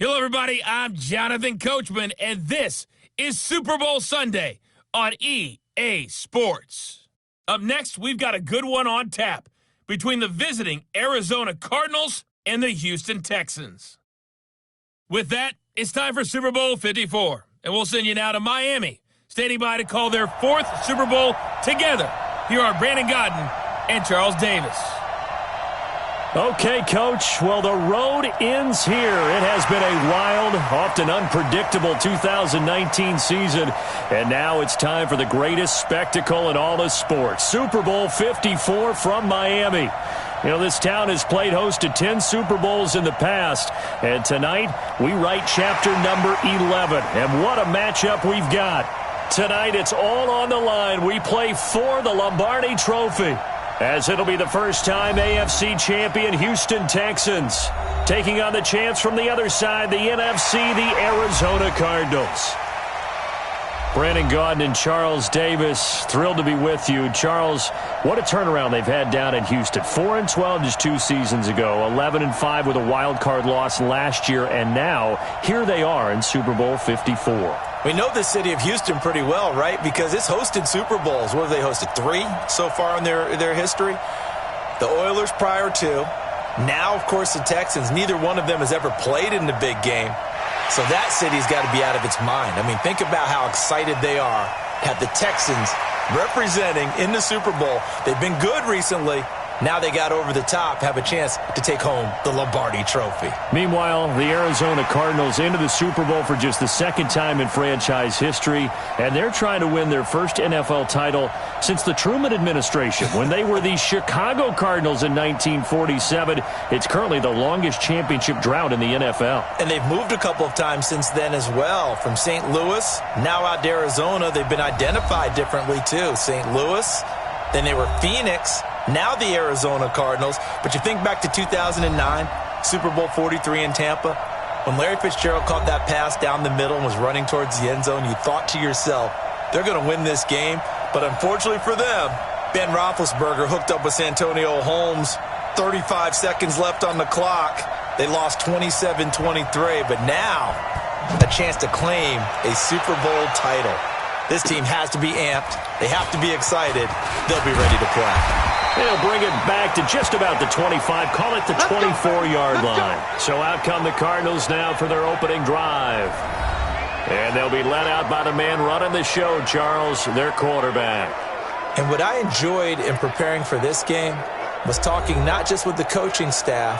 Hello, everybody. I'm Jonathan Coachman, and this is Super Bowl Sunday on EA Sports. Up next, we've got a good one on tap between the visiting Arizona Cardinals and the Houston Texans. With that, it's time for Super Bowl 54, and we'll send you now to Miami, standing by to call their fourth Super Bowl together. Here are Brandon Godden and Charles Davis. Okay, Coach. Well, the road ends here. It has been a wild, often unpredictable 2019 season, and now it's time for the greatest spectacle in all of sports. Super Bowl 54 from Miami. You know, this town has played host to 10 Super Bowls in the past, and tonight we write chapter number 11. And what a matchup we've got. Tonight it's all on the line. We play for the Lombardi Trophy, as it'll be the first time AFC champion Houston Texans taking on the champs from the other side, the NFC, the Arizona Cardinals. Brandon Gaudin and Charles Davis, thrilled to be with you. Charles, what a turnaround they've had down in Houston. 4-12 just 2 seasons ago, 11-5 with a wild card loss last year, and now here they are in Super Bowl 54. We know the city of Houston pretty well, right? Because it's hosted Super Bowls. What have they hosted? 3 so far in their history? The Oilers prior to. Now, of course, the Texans. Neither one of them has ever played in the big game. So that city's got to be out of its mind. I mean, think about how excited they are to have the Texans representing in the Super Bowl. They've been good recently. Now they got over the top, have a chance to take home the Lombardi Trophy. Meanwhile, the Arizona Cardinals into the Super Bowl for just the second time in franchise history, and they're trying to win their first NFL title since the Truman administration when they were the Chicago Cardinals in 1947. It's currently the longest championship drought in the NFL. And they've moved a couple of times since then as well. From St. Louis, now out to Arizona, they've been identified differently too. St. Louis, then they were Phoenix, now the Arizona Cardinals. But you think back to 2009, Super Bowl 43 in Tampa, when Larry Fitzgerald caught that pass down the middle and was running towards the end zone, you thought to yourself, they're going to win this game. But unfortunately for them, Ben Roethlisberger hooked up with Santonio Holmes, 35 seconds left on the clock. They lost 27-23, but now a chance to claim a Super Bowl title. This team has to be amped. They have to be excited. They'll be ready to play. They'll bring it back to just about the 25, call it the 24-yard line. So out come the Cardinals now for their opening drive. And they'll be led out by the man running the show, Charles, their quarterback. And what I enjoyed in preparing for this game was talking not just with the coaching staff,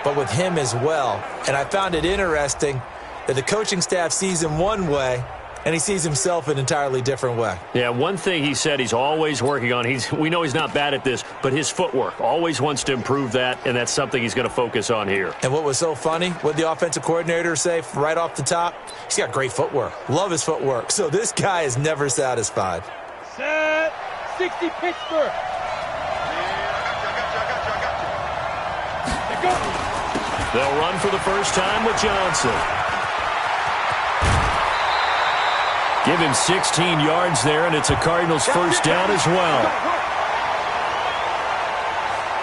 but with him as well. And I found it interesting that the coaching staff sees him one way, and he sees himself an entirely different way. Yeah, one thing he said he's always working on, we know he's not bad at this, but his footwork, always wants to improve that, and that's something he's going to focus on here. And what was so funny, what the offensive coordinator say right off the top? He's got great footwork. Love his footwork. So this guy is never satisfied. Set, 60 Pittsburgh. They'll run for the first time with Johnson. Give him 16 yards there, and it's a Cardinals first down as well.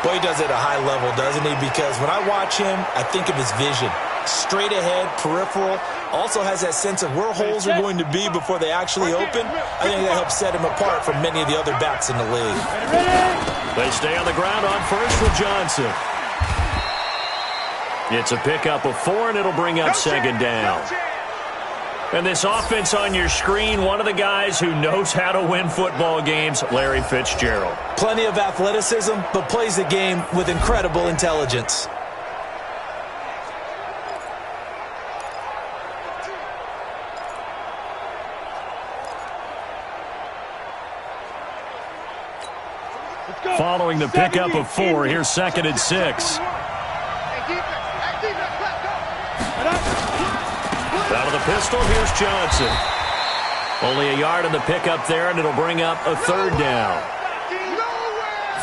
Boy, he does it at a high level, doesn't he? Because when I watch him, I think of his vision. Straight ahead, peripheral. Also has that sense of where holes are going to be before they actually open. I think that helps set him apart from many of the other backs in the league. They stay on the ground on first with Johnson. It's a pickup of 4, and it'll bring up second down. And this offense on your screen, one of the guys who knows how to win football games, Larry Fitzgerald. Plenty of athleticism, but plays the game with incredible intelligence. Following the pickup of 4, here's 2nd and 6. Out of the pistol, here's Johnson. Only a yard on the pickup there, and it'll bring up a 3rd down.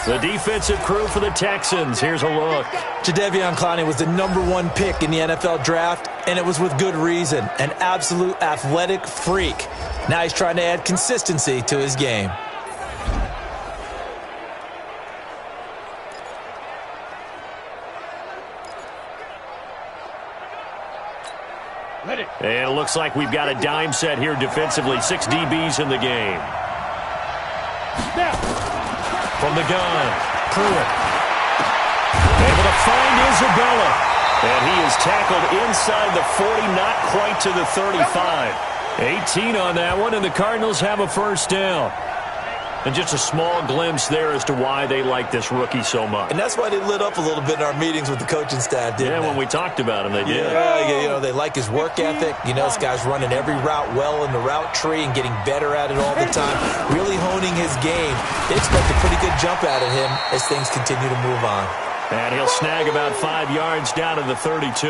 The defensive crew for the Texans. Here's a look. Jadeveon Clowney was the #1 pick in the NFL draft, and it was with good reason. An absolute athletic freak. Now he's trying to add consistency to his game. And it looks like we've got a dime set here defensively. 6 DBs in the game. From the gun, Pruitt. Able to find Isabella. And he is tackled inside the 40, not quite to the 35. 18 on that one, and the Cardinals have a first down. And just a small glimpse there as to why they like this rookie so much. And that's why they lit up a little bit in our meetings with the coaching staff, didn't they? When we talked about him, they did. Yeah, they like his work ethic. This guy's running every route well in the route tree and getting better at it all the time, really honing his game. They expect a pretty good jump out of him as things continue to move on. And he'll snag about 5 yards down to the 32.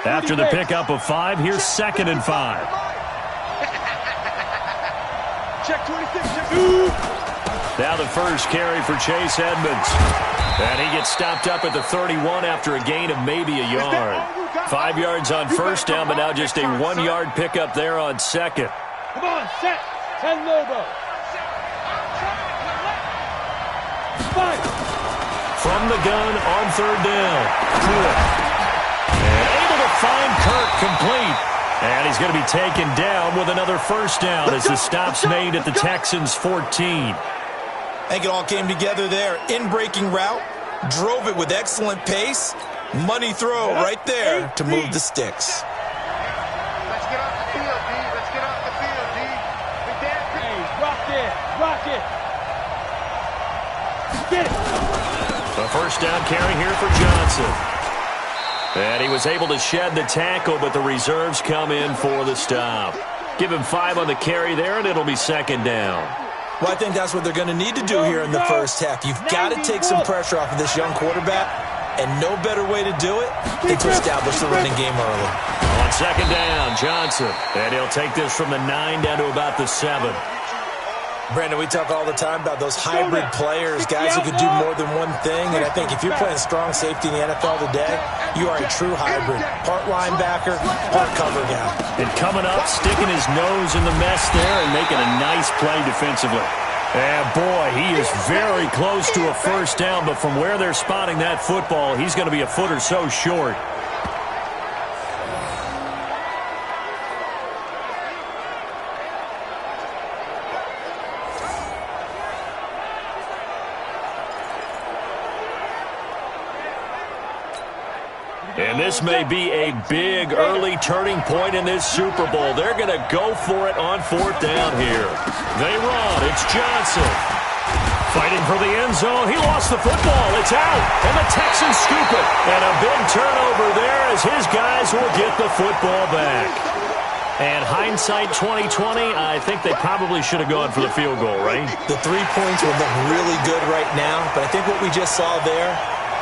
After the pickup of 5, here's 2nd and 5. Check 26. Now the first carry for Chase Edmonds. And he gets stopped up at the 31 after a gain of maybe a yard. 5 yards on first down, but now just a 1-yard pickup there on second. Come on, set. 10 Lobo. 5. From the gun on third down. And able to find Kirk complete. And he's going to be taken down with another first down as the stop's made at the Texans' 14. I think it all came together there. In-breaking route, drove it with excellent pace. Money throw right there to move the sticks. Let's get off the field, D. Let's get off the field, D. Hey, rock it. Rock it. Get it. A first down carry here for Johnson. And he was able to shed the tackle, but the reserves come in for the stop. Give him 5 on the carry there, and it'll be 2nd down. Well, I think that's what they're going to need to do here in the first half. You've got to take some pressure off of this young quarterback, and no better way to do it than to establish the running game early. On 2nd down, Johnson. And he'll take this from the 9 down to about the 7. Brandon, we talk all the time about those hybrid players, guys who can do more than one thing. And I think if you're playing strong safety in the NFL today, you are a true hybrid. Part linebacker, part cover guy. And coming up, sticking his nose in the mess there and making a nice play defensively. And boy, he is very close to a first down, but from where they're spotting that football, he's going to be a foot or so short. And this may be a big early turning point in this Super Bowl. They're going to go for it on 4th down here. They run. It's Johnson. Fighting for the end zone. He lost the football. It's out. And the Texans scoop it. And a big turnover there as his guys will get the football back. And hindsight 2020, I think they probably should have gone for the field goal, right? The 3 points would look really good right now. But I think what we just saw there,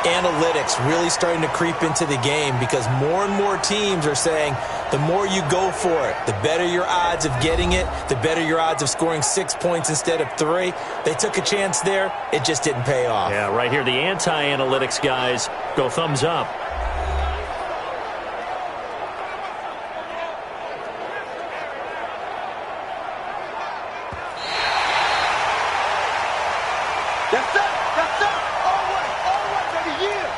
analytics really starting to creep into the game because more and more teams are saying the more you go for it, the better your odds of getting it, the better your odds of scoring 6 points instead of 3. They took a chance there. It just didn't pay off. Yeah, right here, the anti-analytics guys go thumbs up. That's it. That's it. All right, baby, yeah.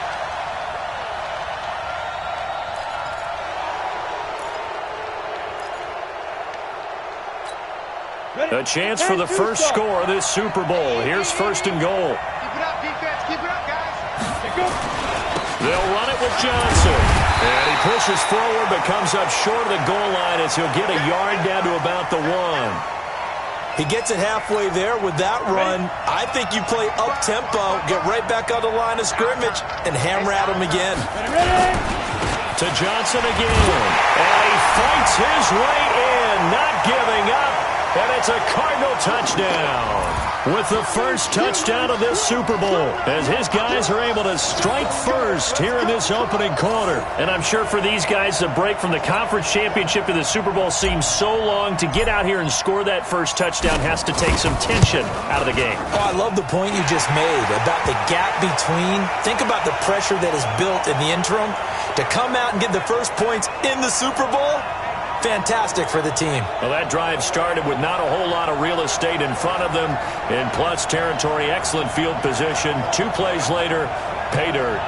A chance for the first score of this Super Bowl. Here's 1st and goal. Keep it up, defense. Keep it up, guys. They'll run it with Johnson. And he pushes forward but comes up short of the goal line as he'll get a yard down to about the 1. He gets it halfway there with that run. I think you play up-tempo, get right back on the line of scrimmage, and hammer at him again. To Johnson again. And he fights his way in, not giving up. And it's a Cardinal touchdown. With the first touchdown of this Super Bowl, as his guys are able to strike first here in this opening quarter. And I'm sure for these guys, the break from the conference championship to the Super Bowl seems so long. To get out here and score that first touchdown has to take some tension out of the game. Oh, I love the point you just made about the gap between. Think about the pressure that is built in the interim. To come out and get the first points in the Super Bowl, fantastic for the team. Well, that drive started with not a whole lot of real estate in front of them. In plus territory, excellent field position. 2 plays later, pay dirt.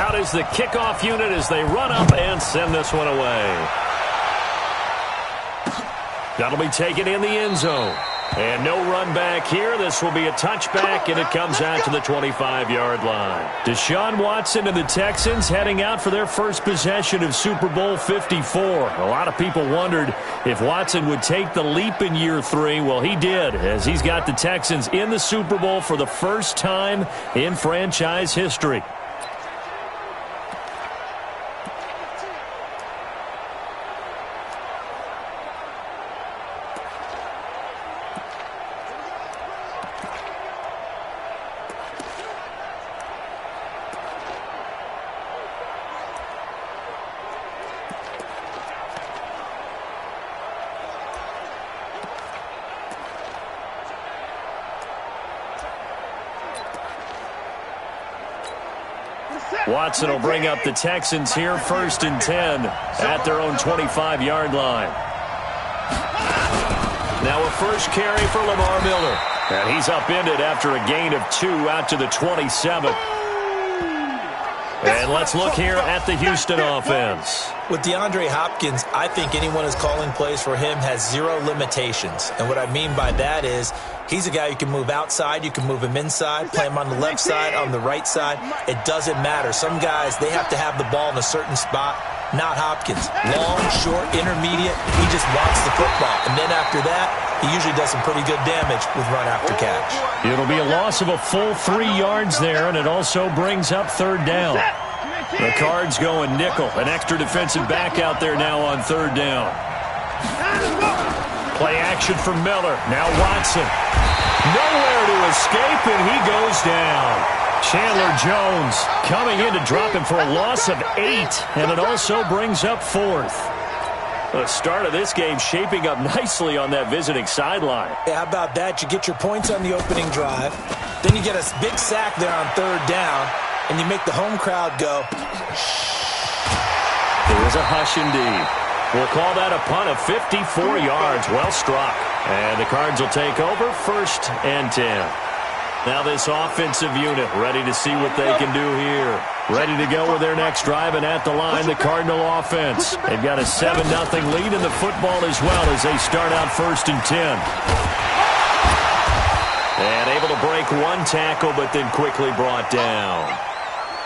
Out is the kickoff unit as they run up and send this one away. That'll be taken in the end zone. And no run back here. This will be a touchback, and it comes out to the 25-yard line. Deshaun Watson and the Texans heading out for their first possession of Super Bowl 54. A lot of people wondered if Watson would take the leap in year 3. Well, he did, as he's got the Texans in the Super Bowl for the first time in franchise history. Watson will bring up the Texans here, 1st and 10 at their own 25-yard line. Now a first carry for Lamar Miller. And he's upended after a gain of 2 out to the 27. And let's look here at the Houston offense. With DeAndre Hopkins, I think anyone who's calling plays for him has 0 limitations. And what I mean by that is he's a guy you can move outside, you can move him inside, play him on the left side, on the right side. It doesn't matter. Some guys, they have to have the ball in a certain spot. Not Hopkins. Long, short, intermediate. He just wants the football. And then after that, he usually does some pretty good damage with run after catch. It'll be a loss of a full 3 yards there, and it also brings up 3rd down. The Cards going nickel. An extra defensive back out there now on 3rd down. Play action for Miller. Now Watson. Nowhere to escape, and he goes down. Chandler Jones coming in to drop him for a loss of 8, and it also brings up 4th. The start of this game shaping up nicely on that visiting sideline. Yeah, how about that? You get your points on the opening drive. Then you get a big sack there on 3rd down, and you make the home crowd go. There was a hush indeed. We'll call that a punt of 54 yards. Well struck. And the Cards will take over, 1st and 10. Now this offensive unit ready to see what they can do here. Ready to go with their next drive, and at the line, the Cardinal offense. They've got a 7-0 lead in the football as well as they start out 1st and 10. And able to break 1 tackle, but then quickly brought down.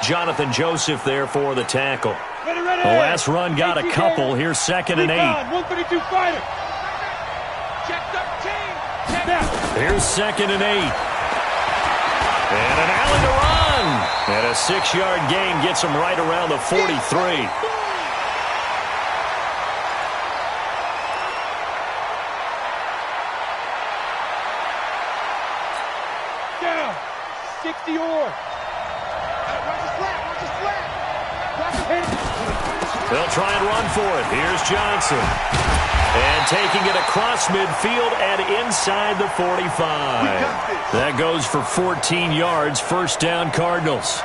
Jonathan Joseph there for the tackle. The last run got a couple. Here's 2nd and 8. 132 fighter. Check 13. Here's 2nd and 8. And an alley to run. And a 6-yard gain gets him right around the 43. Down. 60 or. They'll try and run for it. Here's Johnson. And taking it across midfield and inside the 45. That goes for 14 yards. 1st down, Cardinals.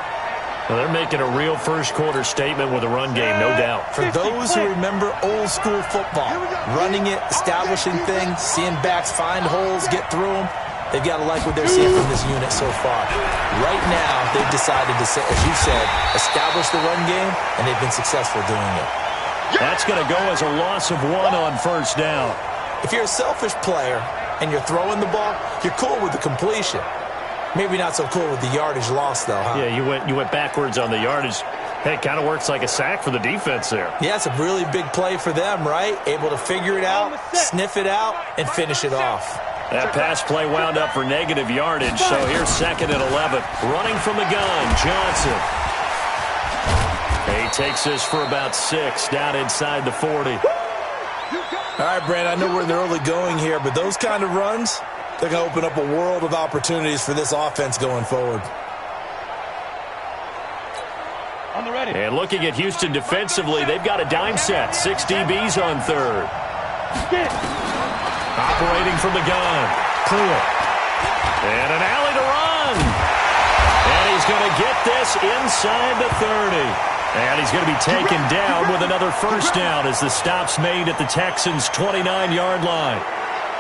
Well, they're making a real first-quarter statement with a run game, no doubt. For those who remember old-school football, running it, establishing things, seeing backs find holes, get through them, they've got to like what they're seeing from this unit so far. Right now, they've decided to, as you said, establish the run game, and they've been successful doing it. That's going to go as a loss of 1 on 1st down. If you're a selfish player and you're throwing the ball, you're cool with the completion. Maybe not so cool with the yardage loss, though, huh? Yeah, you went backwards on the yardage. Hey, it kind of works like a sack for the defense there. Yeah, it's a really big play for them, right? Able to figure it out, sniff it out, and finish it off. That pass play wound up for negative yardage, so here's 2nd and 11. Running from the gun, Johnson. He takes this for about 6 down inside the 40. All right, Brand, I know we're in the early going here, but those kind of runs, they're going to open up a world of opportunities for this offense going forward. On the ready. And looking at Houston defensively, they've got a dime set. 6 DBs on 3rd. Operating from the gun. Clear. And an alley to run. And he's going to get this inside the 30. And he's going to be taken down with another 1st down as the stop's made at the Texans' 29-yard line.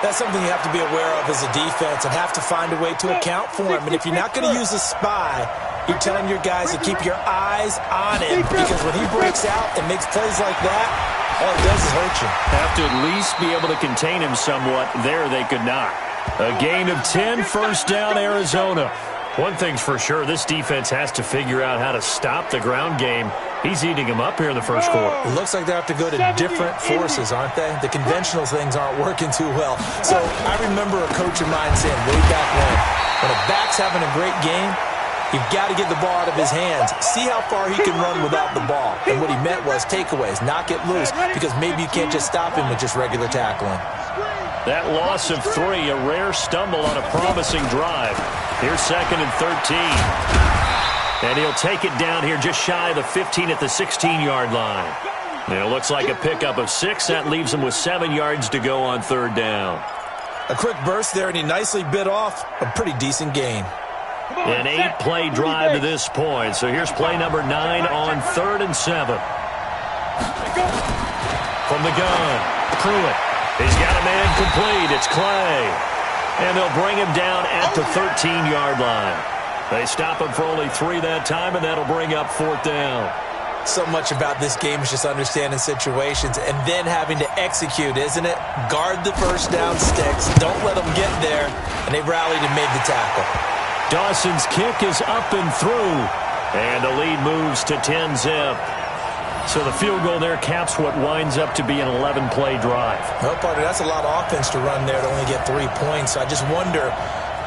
That's something you have to be aware of as a defense and have to find a way to account for him. And if you're not going to use a spy, You're telling your guys to keep your eyes on him because when he breaks out and makes plays like that, all it does is hurt you. Have to at least be able to contain him somewhat. There they could not. A gain of 10, first down, Arizona. One thing's for sure, this defense has to figure out how to stop the ground game. He's eating him up here in the first quarter. It looks like they have to go to different forces, aren't they? The conventional things aren't working too well. So I remember a coach of mine saying way back when a back's having a great game, you've got to get the ball out of his hands. See how far he can run without the ball. And what he meant was takeaways, knock it loose, because maybe you can't just stop him with just regular tackling. That loss of 3, a rare stumble on a promising drive. Here's 2nd and 13. And he'll take it down here just shy of the 15 at the 16-yard line. And it looks like a pickup of 6. That leaves him with 7 yards to go on 3rd down. A quick burst there, and he nicely bit off a pretty decent gain. An 8-play drive to this point. So here's play number 9 on 3rd and 7. From the gun, Pruitt. He's got a man complete. It's Clay. And they'll bring him down at the 13-yard line. They stop him for only 3 that time, and that'll bring up 4th down. So much about this game is just understanding situations and then having to execute, isn't it? Guard the first down sticks. Don't let them get there. And they rallied and made the tackle. Dawson's kick is up and through. And the lead moves to 10-zip. So the field goal there caps what winds up to be an 11-play drive. Well, partner, that's a lot of offense to run there to only get 3 points. So I just wonder,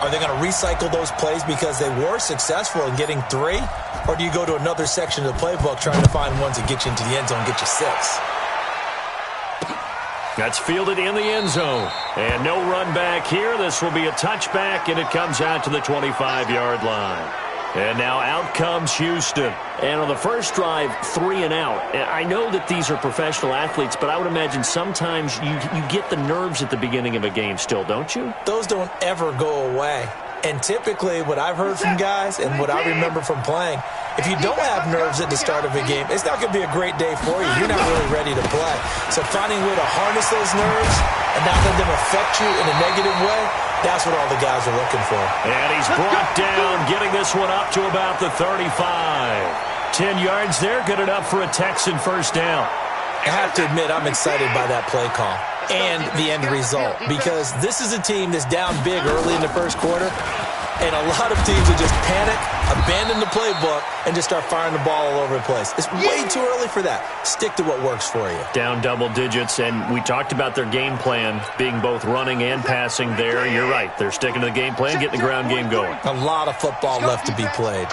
are they going to recycle those plays because they were successful in getting 3? Or do you go to another section of the playbook trying to find ones that get you into the end zone and get you 6? That's fielded in the end zone. And no run back here. This will be a touchback, and it comes out to the 25-yard line. And now out comes Houston. And on the first drive, 3 and out. And I know that these are professional athletes, but I would imagine sometimes you get the nerves at the beginning of a game still, don't you? Those don't ever go away. And typically what I've heard from guys and what I remember from playing, if you don't have nerves at the start of a game, it's not going to be a great day for you. You're not really ready to play. So finding a way to harness those nerves and not let them affect you in a negative way, that's what all the guys are looking for. And he's brought down, getting this one up to about the 35. 10 yards there, good enough for a Texan first down. I have to admit, I'm excited by that play call and the end result because this is a team that's down big early in the first quarter, and a lot of teams will just panic, abandon the playbook, and just start firing the ball all over the place. It's way too early for that. Stick to what works for you. Down double digits, and we talked about their game plan being both running and passing there. You're right. They're sticking to the game plan, getting the ground game going. A lot of football left to be played.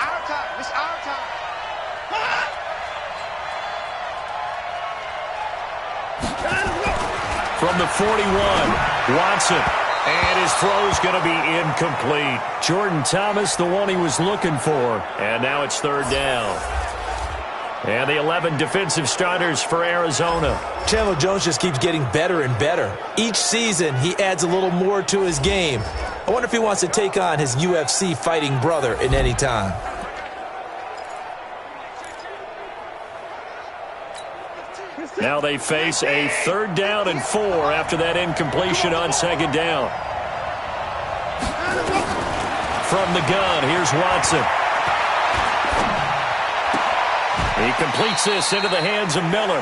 From the 41, Watson. And his throw's going to be incomplete. Jordan Thomas, the one he was looking for. And now it's 3rd down. And the 11 defensive starters for Arizona. Chandler Jones just keeps getting better and better. Each season, he adds a little more to his game. I wonder if he wants to take on his UFC fighting brother at any time. Now they face a 3rd down and 4 after that incompletion on 2nd down. From the gun, here's Watson. He completes this into the hands of Miller.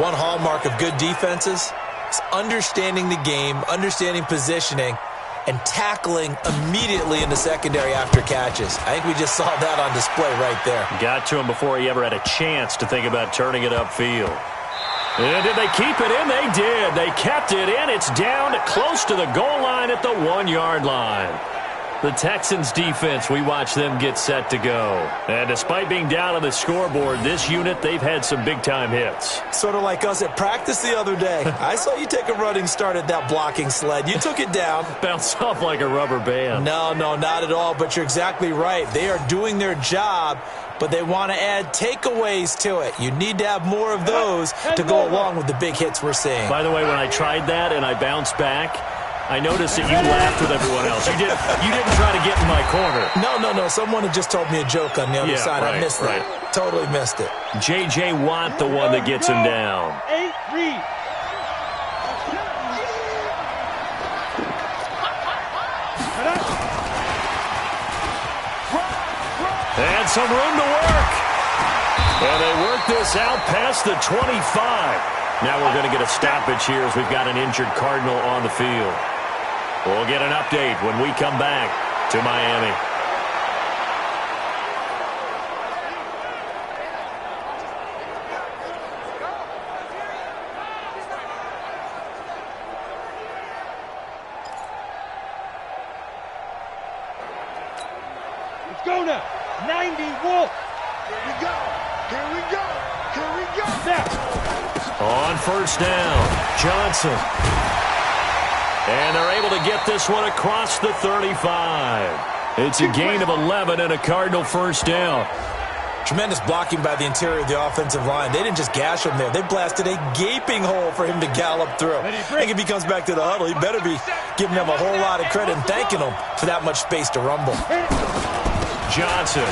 One hallmark of good defenses is understanding the game, understanding positioning, and tackling immediately in the secondary after catches. I think we just saw that on display right there. Got to him before he ever had a chance to think about turning it upfield. And did they keep it in? They did. They kept it in. It's down close to the goal line at the 1-yard line. The Texans defense, we watch them get set to go. And despite being down on the scoreboard, this unit, they've had some big-time hits. Sort of like us at practice the other day. I saw you take a running start at that blocking sled. You took it down. Bounced off like a rubber band. No, not at all, but you're exactly right. They are doing their job, but they want to add takeaways to it. You need to have more of those to go along with the big hits we're seeing. By the way, when I tried that and I bounced back, I noticed that you laughed with everyone else. You didn't try to get in my corner. No. Someone had just told me a joke on the other side. Right, I missed that. Totally missed it. J.J. Watt, the one that gets him down. 8-3. some room to work. And they work this out past the 25. Now we're going to get a stoppage here as we've got an injured Cardinal on the field. We'll get an update when we come back to Miami. Let's go now. 90 Wolf. Here we go. Here we go. Here we go. Now. On first down, Johnson. And they're able to get this one across the 35. It's a gain of 11 and a Cardinal first down. Tremendous blocking by the interior of the offensive line. They didn't just gash him there. They blasted a gaping hole for him to gallop through. I think if he comes back to the huddle, he better be giving them a whole lot of credit and thanking them for that much space to rumble. Johnson.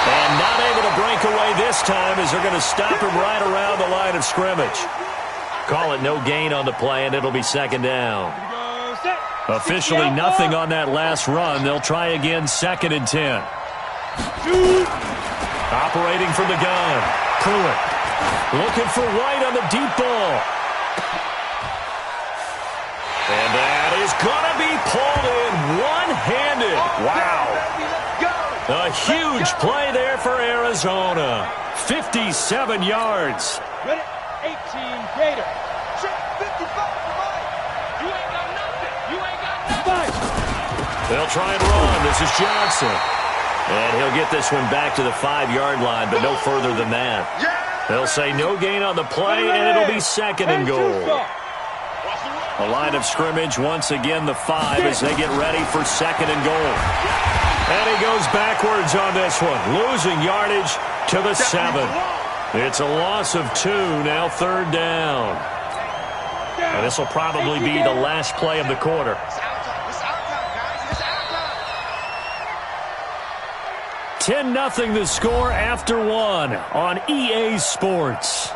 And not able to break away this time as they're going to stop him right around the line of scrimmage. Call it no gain on the play, and it'll be second down. Officially nothing on that last run. They'll try again, 2nd and 10. Operating from the gun. Pruitt looking for White on the deep ball. And that is going to be pulled in one-handed. Wow. A huge play there for Arizona. 57 yards. Ready? 18 Gator. 55 for Mike. You ain't got nothing. You ain't got nothing. They'll try and run. This is Johnson. And he'll get this one back to the 5-yard line, but no further than that. They'll say no gain on the play, and it'll be 2nd and goal. A line of scrimmage, once again the 5 as they get ready for 2nd and goal. And he goes backwards on this one, losing yardage to the 7. It's a loss of 2, now 3rd down. And this will probably be the last play of the quarter. 10-0 the score after 1 on EA Sports.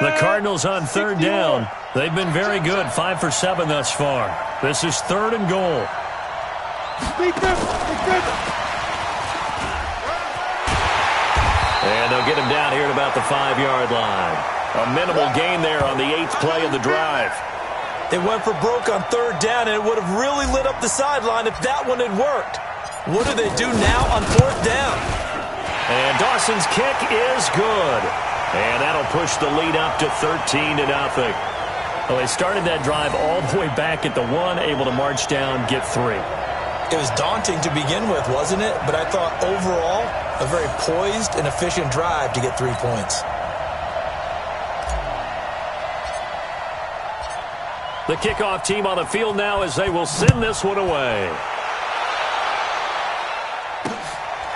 The Cardinals on 3rd down. They've been very good, 5 for 7 thus far. This is 3rd and goal. And they'll get him down here at about the 5-yard line. A minimal gain there on the 8th play of the drive. They went for broke on 3rd down, and it would have really lit up the sideline if that one had worked. What do they do now on 4th down? And Dawson's kick is good. And that'll push the lead up to 13-0. Well, they started that drive all the way back at the 1, able to march down, get 3. It was daunting to begin with, wasn't it? But I thought overall, a very poised and efficient drive to get 3 points. The kickoff team on the field now as they will send this one away.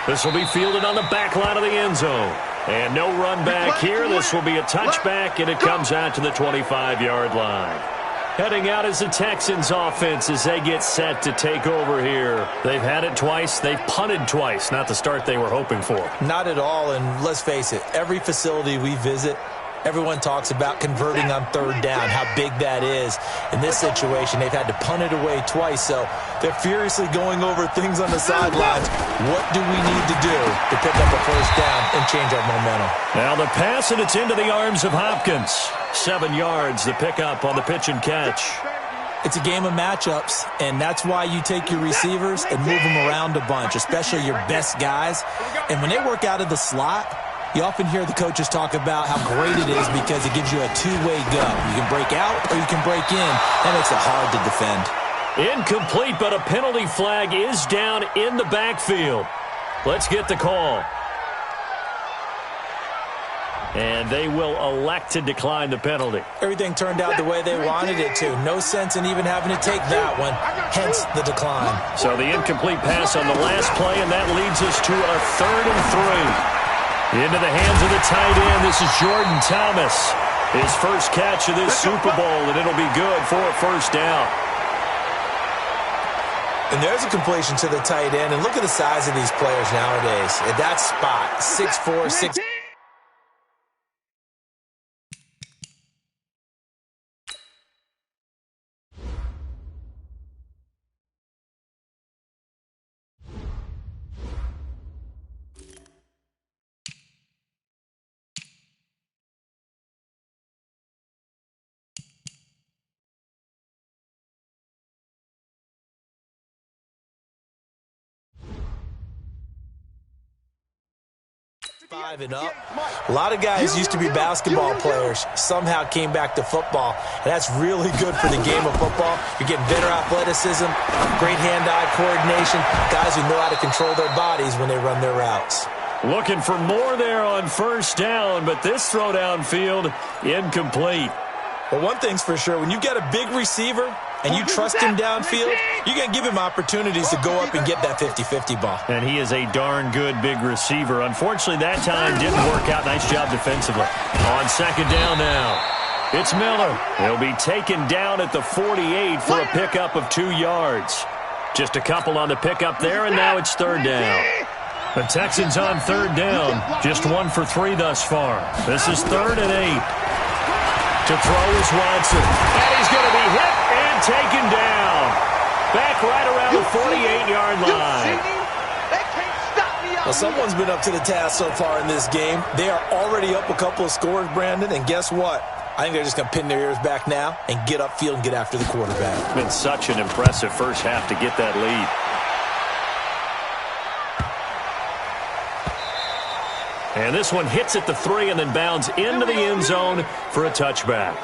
This will be fielded on the back line of the end zone. And no run back here. This will be a touchback, and it comes out to the 25-yard line. Heading out is the Texans offense as they get set to take over here. They've had it twice. They've punted twice. Not the start they were hoping for. Not at all, and let's face it, every facility we visit, everyone talks about converting on 3rd down, how big that is. In this situation, they've had to punt it away twice, so they're furiously going over things on the sidelines. What do we need to do to pick up a 1st down and change our momentum? Now the pass, and it's into the arms of Hopkins. 7 yards, the pickup on the pitch and catch. It's a game of matchups, and that's why you take your receivers and move them around a bunch, especially your best guys. And when they work out of the slot, you often hear the coaches talk about how great it is because it gives you a two-way go. You can break out or you can break in. That makes it hard to defend. Incomplete, but a penalty flag is down in the backfield. Let's get the call. And they will elect to decline the penalty. Everything turned out the way they wanted it to. No sense in even having to take that one, hence the decline. So the incomplete pass on the last play, and that leads us to a 3rd and 3. Into the hands of the tight end. This is Jordan Thomas. His first catch of this Super Bowl, and it'll be good for a 1st down. And there's a completion to the tight end. And look at the size of these players nowadays. At that spot, 6'4", 6'. Five and up. A lot of guys used to be basketball players, somehow came back to football, and that's really good for the game of football. You're getting better athleticism, great hand-eye coordination, guys who know how to control their bodies when they run their routes. Looking for more there on first down, but this throw downfield incomplete. Well, one thing's for sure, when you've got a big receiver and you trust him downfield, you're going to give him opportunities to go up and get that 50-50 ball. And he is a darn good big receiver. Unfortunately, that time didn't work out. Nice job defensively. On second down now, it's Miller. He'll be taken down at the 48 for a pickup of 2 yards. Just a couple on the pickup there, and now it's third down. The Texans on third down, just 1 for 3 thus far. This is 3rd and 8. To throw is Watson. And he's going to be hit and taken down. Back right around the 48-yard line. Well, someone's been up to the task so far in this game. They are already up a couple of scores, Brandon, and guess what? I think they're just going to pin their ears back now and get upfield and get after the quarterback. It's been such an impressive first half to get that lead. And this one hits at the 3 and then bounds into the end zone for a touchback.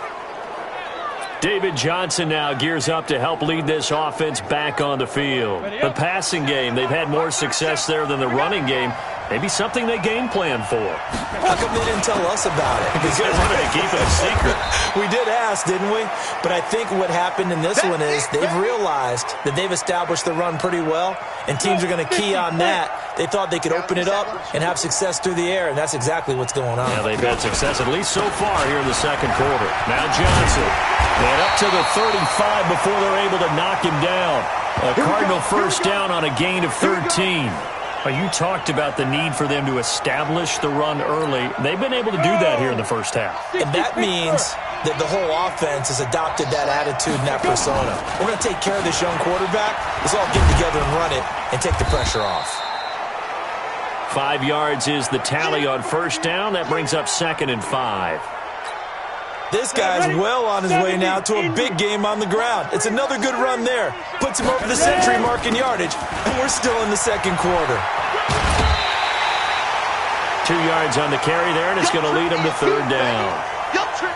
David Johnson now gears up to help lead this offense back on the field. The passing game, they've had more success there than the running game. Maybe something they game plan for. How come they didn't tell us about it? Because they wanted to keep it a secret. We did ask, didn't we? But I think what happened in this one is they've realized that they've established the run pretty well, and teams are going to key on that. They thought they could open it up and have success through the air, and that's exactly what's going on. Yeah, they've had success at least so far here in the second quarter. Now Johnson. And up to the 35 before they're able to knock him down. A Cardinal first down on a gain of 13. You talked about the need for them to establish the run early. They've been able to do that here in the first half. And that means that the whole offense has adopted that attitude and that persona. We're going to take care of this young quarterback. Let's all get together and run it and take the pressure off. 5 yards is the tally on first down. That brings up 2nd and 5. This guy's well on his way now to a big game on the ground. It's another good run there. Puts him over the century mark in yardage, and we're still in the second quarter. 2 yards on the carry there, and it's going to lead him to third down.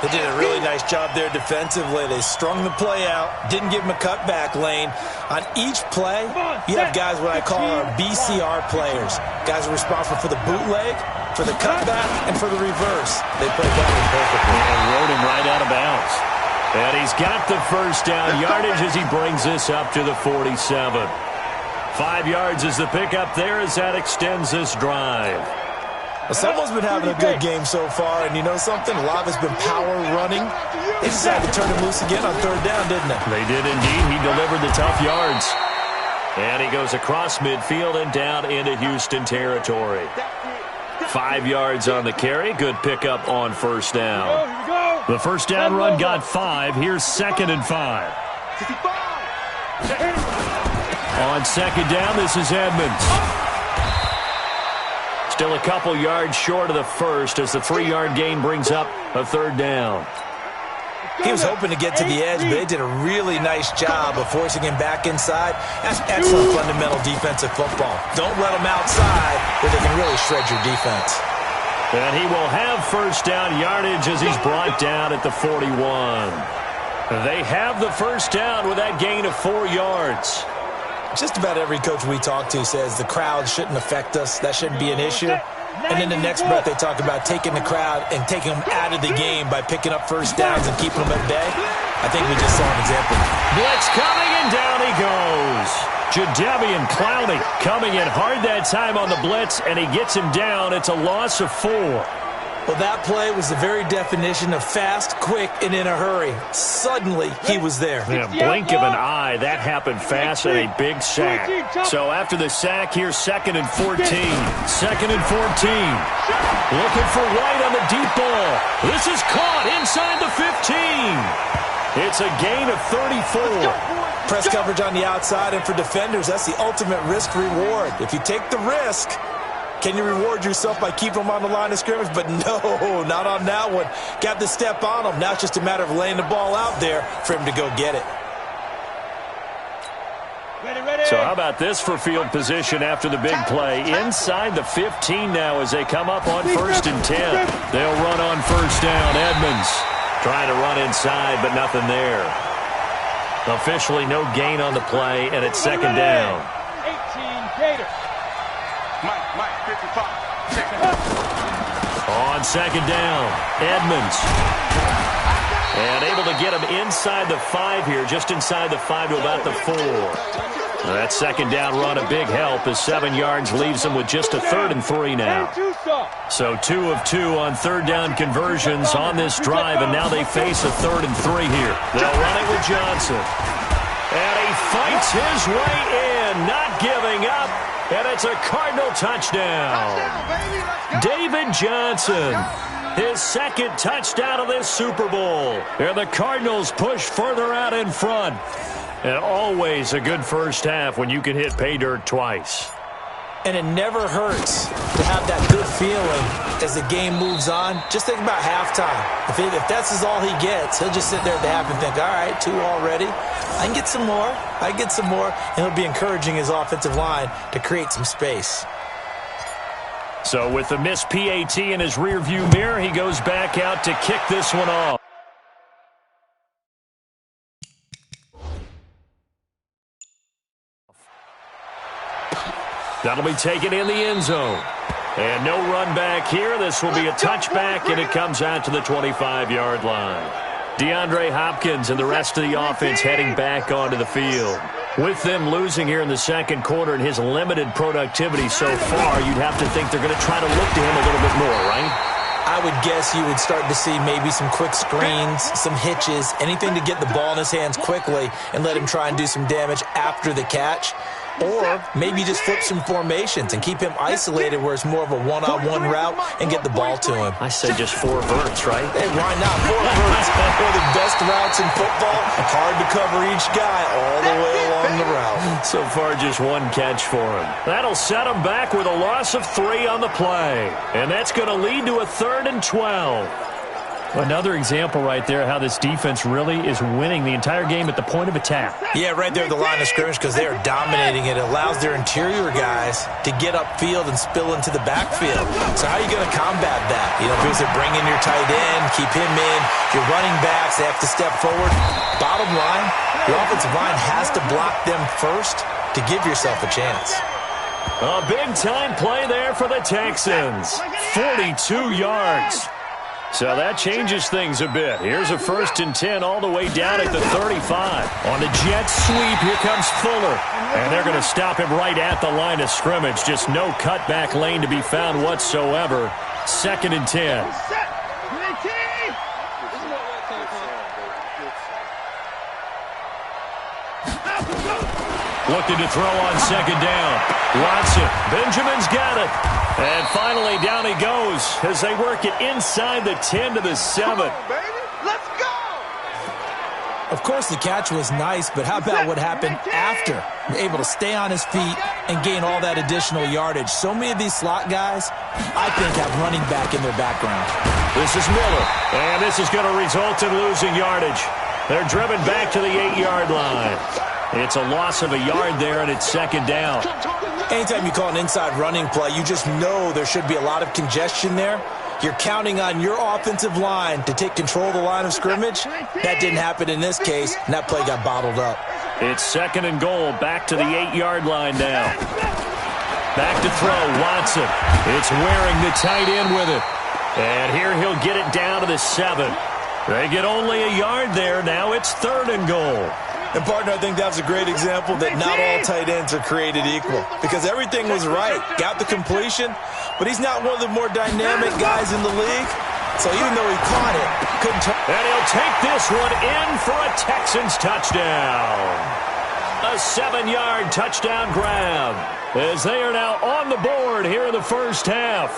They did a really nice job there defensively. They strung the play out, didn't give him a cutback lane. On each play, you have guys what I call our BCR players. Guys are responsible for the bootleg, for the cutback, and for the reverse. They played that one perfectly. And rode him right out of bounds. And he's got the first down yardage as he brings this up to the 47. 5 yards is the pickup there as that extends this drive. Well, someone's been having a good game so far, and you know something? A lot of it's been power running. They decided to turn him loose again on third down, didn't they? They did indeed. He delivered the tough yards. And he goes across midfield and down into Houston territory. 5 yards on the carry. Good pickup on first down. The first down run got 5. Here's 2nd and 5. On second down, this is Edmonds. Still a couple yards short of the first as the 3-yard gain brings up a third down. He was hoping to get to the edge, but they did a really nice job of forcing him back inside. That's excellent fundamental defensive football. Don't let them outside where they can really shred your defense. And he will have first down yardage as he's brought down at the 41. They have the first down with that gain of 4 yards. Just about every coach we talk to says the crowd shouldn't affect us. That shouldn't be an issue. And then the next breath they talk about taking the crowd and taking them out of the game by picking up first downs and keeping them at bay. I think we just saw an example. Blitz coming, and down he goes. Jadeveon Clowney coming in hard that time on the blitz, and he gets him down. It's a loss of 4. Well, that play was the very definition of fast, quick, and in a hurry. Suddenly, he was there. Yeah, blink of an eye. That happened fast and a big sack. So after the sack, here's 2nd and 14. 2nd and 14. Looking for White on the deep ball. This is caught inside the 15. It's a gain of 34. Press coverage on the outside, and for defenders, that's the ultimate risk-reward. If you take the risk, can you reward yourself by keeping them on the line of scrimmage? But no, not on that one. Got to step on them. Now it's just a matter of laying the ball out there for him to go get it. Ready. So how about this for field position after the big play? Inside the 15 now as they come up on 1st and 10. They'll run on 1st down. Edmonds trying to run inside, but nothing there. Officially no gain on the play, and it's 2nd down. 18 Gators. Mike, 55. On 2nd down, Edmonds. And able to get him inside the 5 here, just inside the 5 to about the 4. That 2nd down run, a big help as 7 yards leaves them with just a 3rd and 3 now. So 2 of 2 on 3rd down conversions on this drive, and now they face a 3rd and 3 here. They'll run it with Johnson. And he fights his way in, not giving up. And it's a Cardinal touchdown. David Johnson, his 2nd touchdown of this Super Bowl. And the Cardinals push further out in front. And always a good first half when you can hit pay dirt twice. And it never hurts to have that good feeling as the game moves on. Just think about halftime. If that's all he gets, he'll just sit there at the half and think, all right, 2 already. I can get some more. And he'll be encouraging his offensive line to create some space. So with the missed PAT in his rearview mirror, he goes back out to kick this one off. That'll be taken in the end zone. And no run back here. This will be a touchback, and it comes out to the 25-yard line. DeAndre Hopkins and the rest of the offense heading back onto the field. With them losing here in the 2nd quarter and his limited productivity so far, you'd have to think they're going to try to look to him a little bit more, right? I would guess you would start to see maybe some quick screens, some hitches, anything to get the ball in his hands quickly and let him try and do some damage after the catch. Or maybe just flip some formations and keep him isolated where it's more of a one-on-one route and get the ball to him. I say just 4 verts, right? Hey, why not? 4 verts. One of the best routes in football. Hard to cover each guy all the way along the route. So far, just 1 catch for him. That'll set him back with a loss of 3 on the play. And that's going to lead to a 3rd and 12. Another example right there how this defense really is winning the entire game at the point of attack. Yeah, right there at the line of scrimmage because they are dominating it. It allows their interior guys to get upfield and spill into the backfield. So how are you going to combat that? Because they bring in your tight end, keep him in. Your running backs, they have to step forward. Bottom line, your offensive line has to block them first to give yourself a chance. A big-time play there for the Texans. 42 yards. So that changes things a bit. Here's a 1st and 10 all the way down at the 35. On the jet sweep, here comes Fuller. And they're going to stop him right at the line of scrimmage. Just no cutback lane to be found whatsoever. 2nd and 10. Looking to throw on 2nd down. Watson. Benjamin's got it. And finally, down he goes as they work it inside the 10 to the 7. Let's go! Of course, the catch was nice, but how about what happened after? Able to stay on his feet and gain all that additional yardage. So many of these slot guys, I think, have running back in their background. This is Miller, and this is going to result in losing yardage. They're driven back to the 8-yard line. It's a loss of a yard there, and it's 2nd down. Anytime you call an inside running play, you just know there should be a lot of congestion there. You're counting on your offensive line to take control of the line of scrimmage. That didn't happen in this case, and that play got bottled up. It's 2nd and goal, back to the 8-yard line now. Back to throw, Watson. It's wearing the tight end with it. And here he'll get it down to the 7. They get only a yard there. Now it's 3rd and goal. And, partner, I think that's a great example that not all tight ends are created equal because everything was right. Got the completion, but he's not one of the more dynamic guys in the league. So even though he caught it, couldn't turn. And he'll take this one in for a Texans touchdown. A 7-yard touchdown grab as they are now on the board here in the first half.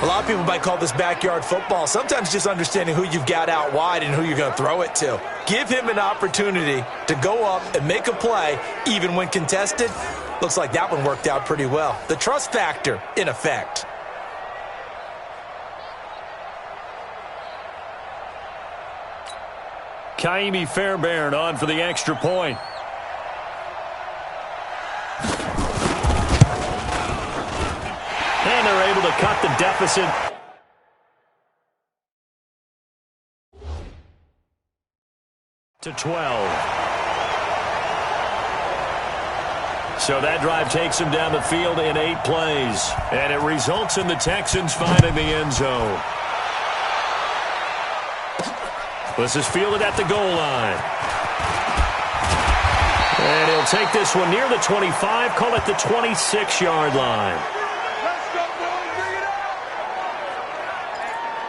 A lot of people might call this backyard football. Sometimes just understanding who you've got out wide and who you're going to throw it to. Give him an opportunity to go up and make a play, even when contested. Looks like that one worked out pretty well. The trust factor, in effect. Kaimi Fairbairn on for the extra point. And they're able to cut the deficit. To 12. So that drive takes him down the field in 8 plays. And it results in the Texans finding the end zone. This is fielded at the goal line. And he'll take this one near the 25, call it the 26-yard line.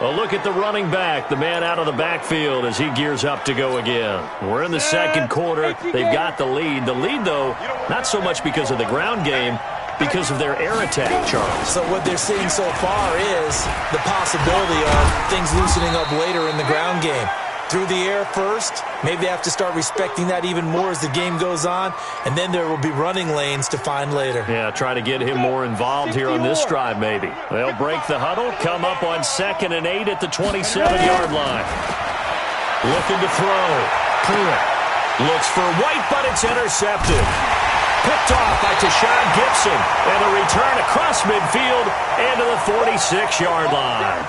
A look at the running back, the man out of the backfield as he gears up to go again. We're in the second quarter. They've got the lead. The lead, though, not so much because of the ground game, because of their air attack, Charles. So what they're seeing so far is the possibility of things loosening up later in the ground game. Through the air first, maybe they have to start respecting that even more as the game goes on, and then there will be running lanes to find later. Yeah, try to get him more involved here on this drive maybe. They'll break the huddle, come up on 2nd and 8 at the 27-yard line. Looking to throw. Pruitt looks for White, but it's intercepted. Picked off by Tashawn Gibson, and a return across midfield into the 46-yard line.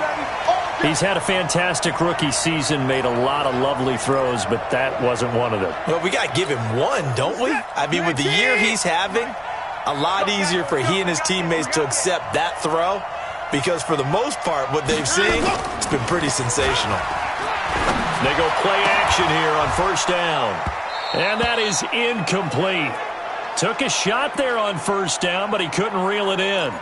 He's had a fantastic rookie season, made a lot of lovely throws, but that wasn't one of them. Well, we got to give him one, don't we? I mean, with the year he's having, a lot easier for he and his teammates to accept that throw because for the most part, what they've seen, it's been pretty sensational. They go play action here on 1st down, and that is incomplete. Took a shot there on 1st down, but he couldn't reel it in.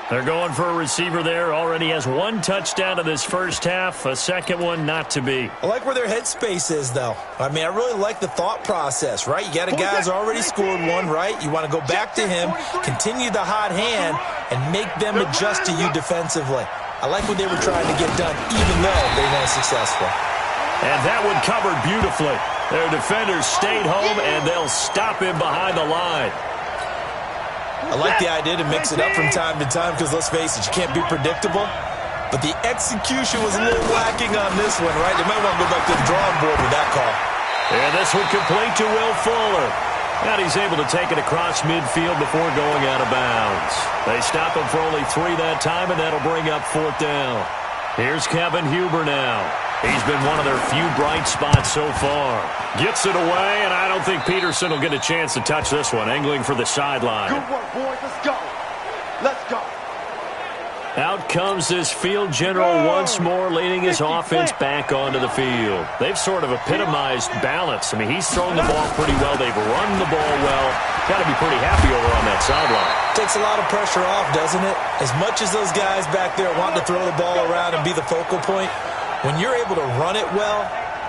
They're going for a receiver there. Already has 1 touchdown in this first half. A second one not to be. I like where their headspace is, though. I mean, I really like the thought process, right? You got a guy who's already scored one, right? You want to go back to him, continue the hot hand, and make them adjust to you defensively. I like what they were trying to get done, even though they weren't successful. And that one covered beautifully. Their defenders stayed home, and they'll stop him behind the line. I like the idea to mix it up from time to time because, let's face it, you can't be predictable. But the execution was a little lacking on this one, right? They might want to go back to the drawing board with that call. And this one complete to Will Fuller. And he's able to take it across midfield before going out of bounds. They stop him for only 3 that time, and that'll bring up 4th down. Here's Kevin Huber now. He's been one of their few bright spots so far. Gets it away, and I don't think Peterson will get a chance to touch this one. Angling for the sideline. Good work, boys. Let's go. Let's go. Out comes this field general once more, leading his offense back onto the field. They've sort of epitomized balance. I mean, he's thrown the ball pretty well. They've run the ball well. Got to be pretty happy over on that sideline. Takes a lot of pressure off, doesn't it? As much as those guys back there want to throw the ball around and be the focal point, when you're able to run it well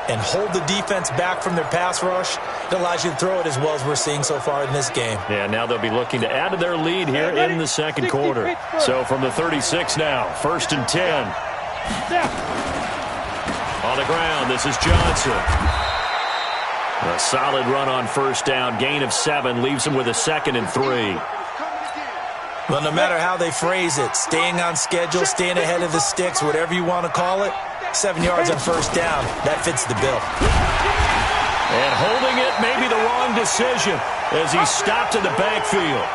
and hold the defense back from their pass rush, it allows you to throw it as well as we're seeing so far in this game. Yeah, now they'll be looking to add to their lead here in the second quarter. So from the 36 now, 1st and 10. On the ground, this is Johnson. A solid run on 1st down, gain of 7, leaves him with a 2nd and 3. Well, no matter how they phrase it, staying on schedule, staying ahead of the sticks, whatever you want to call it, 7 yards on 1st down, that fits the bill. And holding it may be the wrong decision as he stopped in the backfield.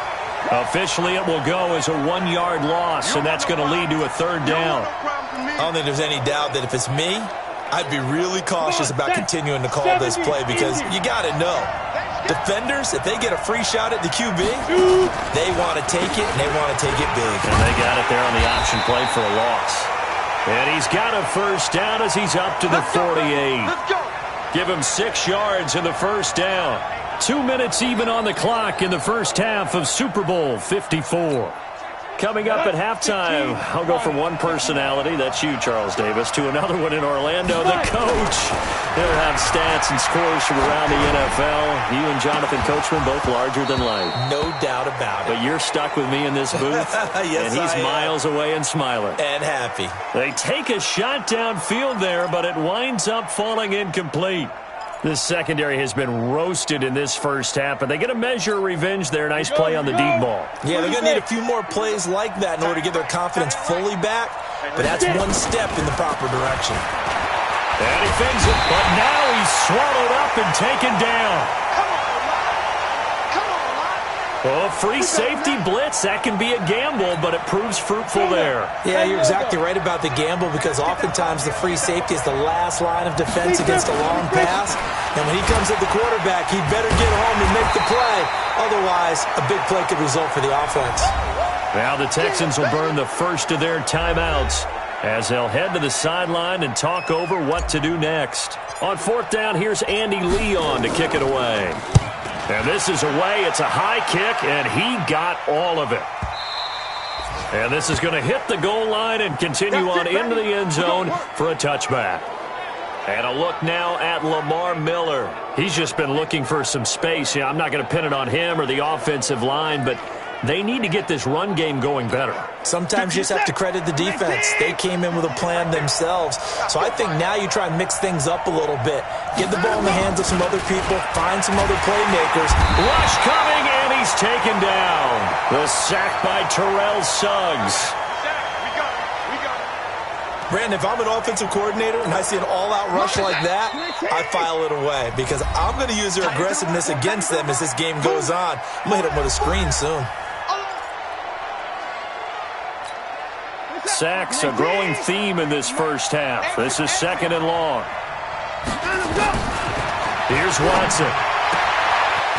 Officially, it will go as a 1-yard loss, and that's going to lead to a 3rd down. I don't think there's any doubt that if it's me, I'd be really cautious about continuing to call this play because you got to know, defenders, if they get a free shot at the QB, they want to take it, and they want to take it big. And they got it there on the option play for a loss. And he's got a 1st down as he's up to the 48. Give him 6 yards in the first down. 2 minutes even on the clock in the first half of Super Bowl 54. Coming up at halftime, I'll go from one personality, that's you, Charles Davis, to another one in Orlando, the coach. He'll have stats and scores from around the NFL. You and Jonathan Coachman, both larger than life. No doubt about it. But you're stuck with me in this booth, yes, and he's miles away and smiling. And happy. They take a shot downfield there, but it winds up falling incomplete. This secondary has been roasted in this first half, but they get a measure of revenge there. Nice play on the deep ball. Yeah, they're going to need a few more plays like that in order to get their confidence fully back, but that's one step in the proper direction. And he fings it, but now he's swallowed up and taken down. Oh, free safety blitz, that can be a gamble, but it proves fruitful there. Yeah, you're exactly right about the gamble because oftentimes the free safety is the last line of defense against a long pass. And when he comes at the quarterback, he better get home and make the play. Otherwise, a big play could result for the offense. Now the Texans will burn the first of their timeouts as they'll head to the sideline and talk over what to do next. On fourth down, here's Andy Leon to kick it away. And this is away. It's a high kick, and he got all of it. And this is going to hit the goal line and continue on into the end zone for a touchback. And a look now at Lamar Miller. He's just been looking for some space. Yeah, I'm not going to pin it on him or the offensive line, but they need to get this run game going better. Sometimes you just have to credit the defense. They came in with a plan themselves. So I think now you try and mix things up a little bit. Get the ball in the hands of some other people. Find some other playmakers. Rush coming, and he's taken down. The sack by Terrell Suggs. Brandon, if I'm an offensive coordinator and I see an all-out rush like that, I file it away because I'm going to use their aggressiveness against them as this game goes on. I'm going to hit them with a screen soon. Sacks, a growing theme in this first half. This is second and long. Here's Watson.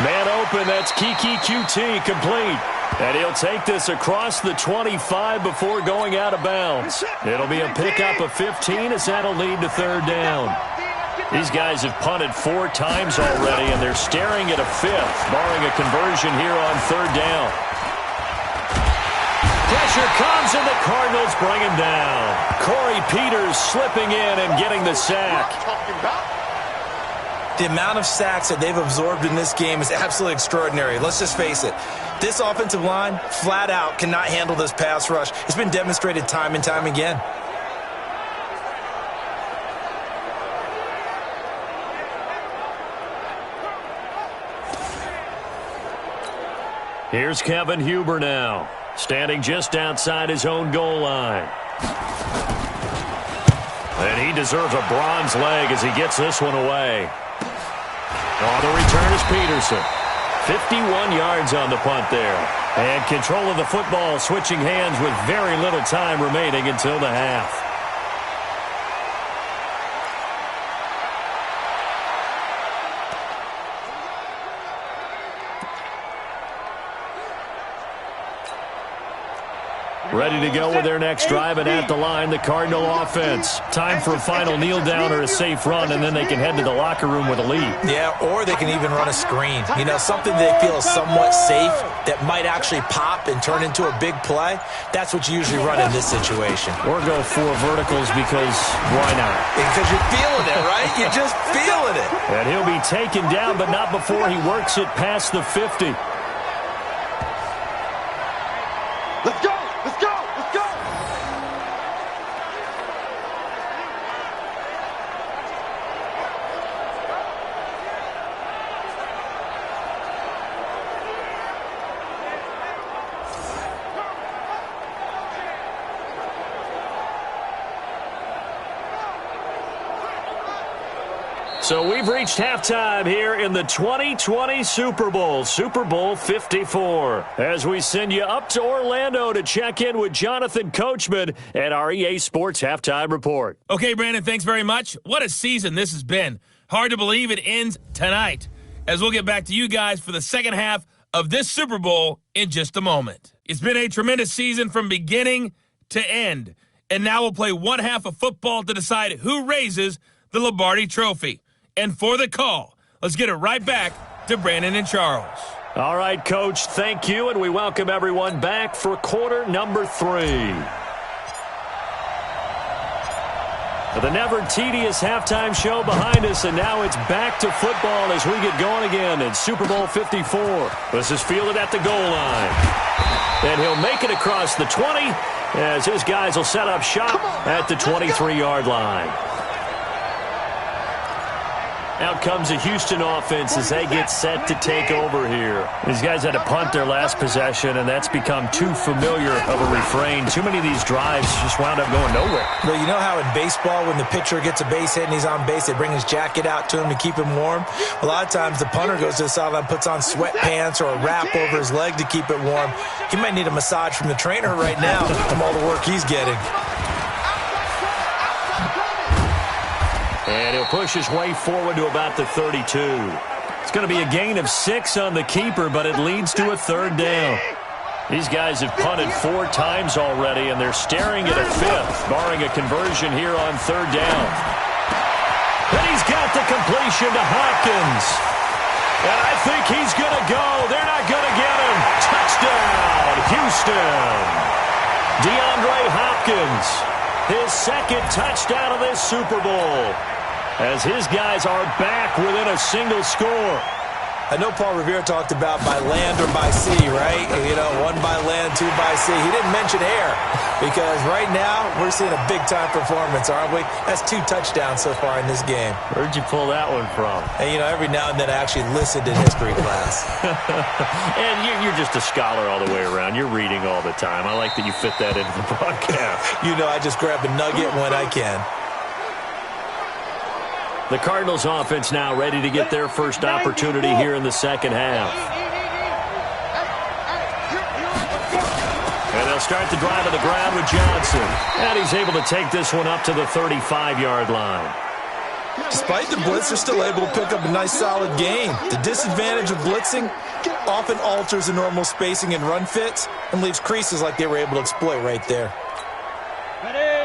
Man open, that's Kiki QT, complete. And he'll take this across the 25 before going out of bounds. It'll be a pickup of 15 as that'll lead to third down. These guys have punted 4 times already, and they're staring at a 5th, barring a conversion here on third down. Pressure comes, and the Cardinals bring him down. Corey Peters slipping in and getting the sack. The amount of sacks that they've absorbed in this game is absolutely extraordinary. Let's just face it. This offensive line, flat out, cannot handle this pass rush. It's been demonstrated time and time again. Here's Kevin Huber now, standing just outside his own goal line. And he deserves a bronze leg as he gets this one away. On the return is Peterson. 51 yards on the punt there. And control of the football switching hands with very little time remaining until the half. Ready to go with their next drive, and at the line, the Cardinal offense. Time for a final kneel down or a safe run, and then they can head to the locker room with a lead. Yeah, or they can even run a screen. You know, something they feel is somewhat safe that might actually pop and turn into a big play. That's what you usually run in this situation. Or go 4 verticals because why not? Because you're feeling it, right? You're just feeling it. And he'll be taken down, but not before he works it past the 50. Let's go! Let's go! Let's go! So we've reached halftime here in the 2020 Super Bowl, Super Bowl 54. As we send you up to Orlando to check in with Jonathan Coachman at our EA Sports Halftime Report. Okay, Brandon, thanks very much. What a season this has been. Hard to believe it ends tonight, as we'll get back to you guys for the second half of this Super Bowl in just a moment. It's been a tremendous season from beginning to end, and now we'll play one half of football to decide who raises the Lombardi Trophy. And for the call, let's get it right back to Brandon and Charles. All right, Coach, thank you, and we welcome everyone back for quarter number 3. The never-tedious halftime show behind us, and now it's back to football as we get going again in Super Bowl 54. This is fielded at the goal line. And he'll make it across the 20 as his guys will set up shop at the 23-yard line. Out comes the Houston offense as they get set to take over here. These guys had to punt their last possession, and that's become too familiar of a refrain. Too many of these drives just wound up going nowhere. Well, you know how in baseball when the pitcher gets a base hit and he's on base, they bring his jacket out to him to keep him warm? A lot of times the punter goes to the sideline, puts on sweatpants or a wrap over his leg to keep it warm. He might need a massage from the trainer right now from all the work he's getting. And he'll push his way forward to about the 32. It's going to be a gain of 6 on the keeper, but it leads to a 3rd down. These guys have punted 4 times already, and they're staring at a 5th, barring a conversion here on 3rd down. And he's got the completion to Hopkins. And I think he's going to go. They're not going to get him. Touchdown, Houston. DeAndre Hopkins, his 2nd touchdown of this Super Bowl, as his guys are back within a single score. I know Paul Revere talked about by land or by sea, right? You know, 1 by land, 2 by sea. He didn't mention air because right now we're seeing a big-time performance, aren't we? That's 2 touchdowns so far in this game. Where'd you pull that one from? And, you know, every now and then I actually listened in history class. And you're just a scholar all the way around. You're reading all the time. I like that you fit that into the broadcast. You know, I just grab a nugget when I can. The Cardinals offense now ready to get their first opportunity here in the second half. And they'll start the drive on the ground with Johnson. And he's able to take this one up to the 35-yard line. Despite the blitz, they're still able to pick up a nice solid gain. The disadvantage of blitzing often alters the normal spacing and run fits and leaves creases like they were able to exploit right there.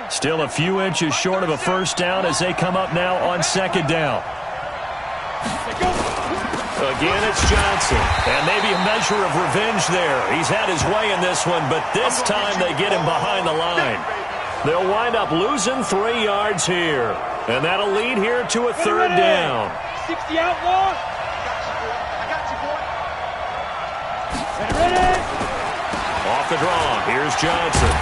Still a few inches short of a first down as they come up now on 2nd down. Again, it's Johnson. And maybe a measure of revenge there. He's had his way in this one, but this time they get him behind the line. They'll wind up losing 3 yards here. And that'll lead here to a 3rd down. 60 outlaw. Ready. Off the draw. Here's Johnson.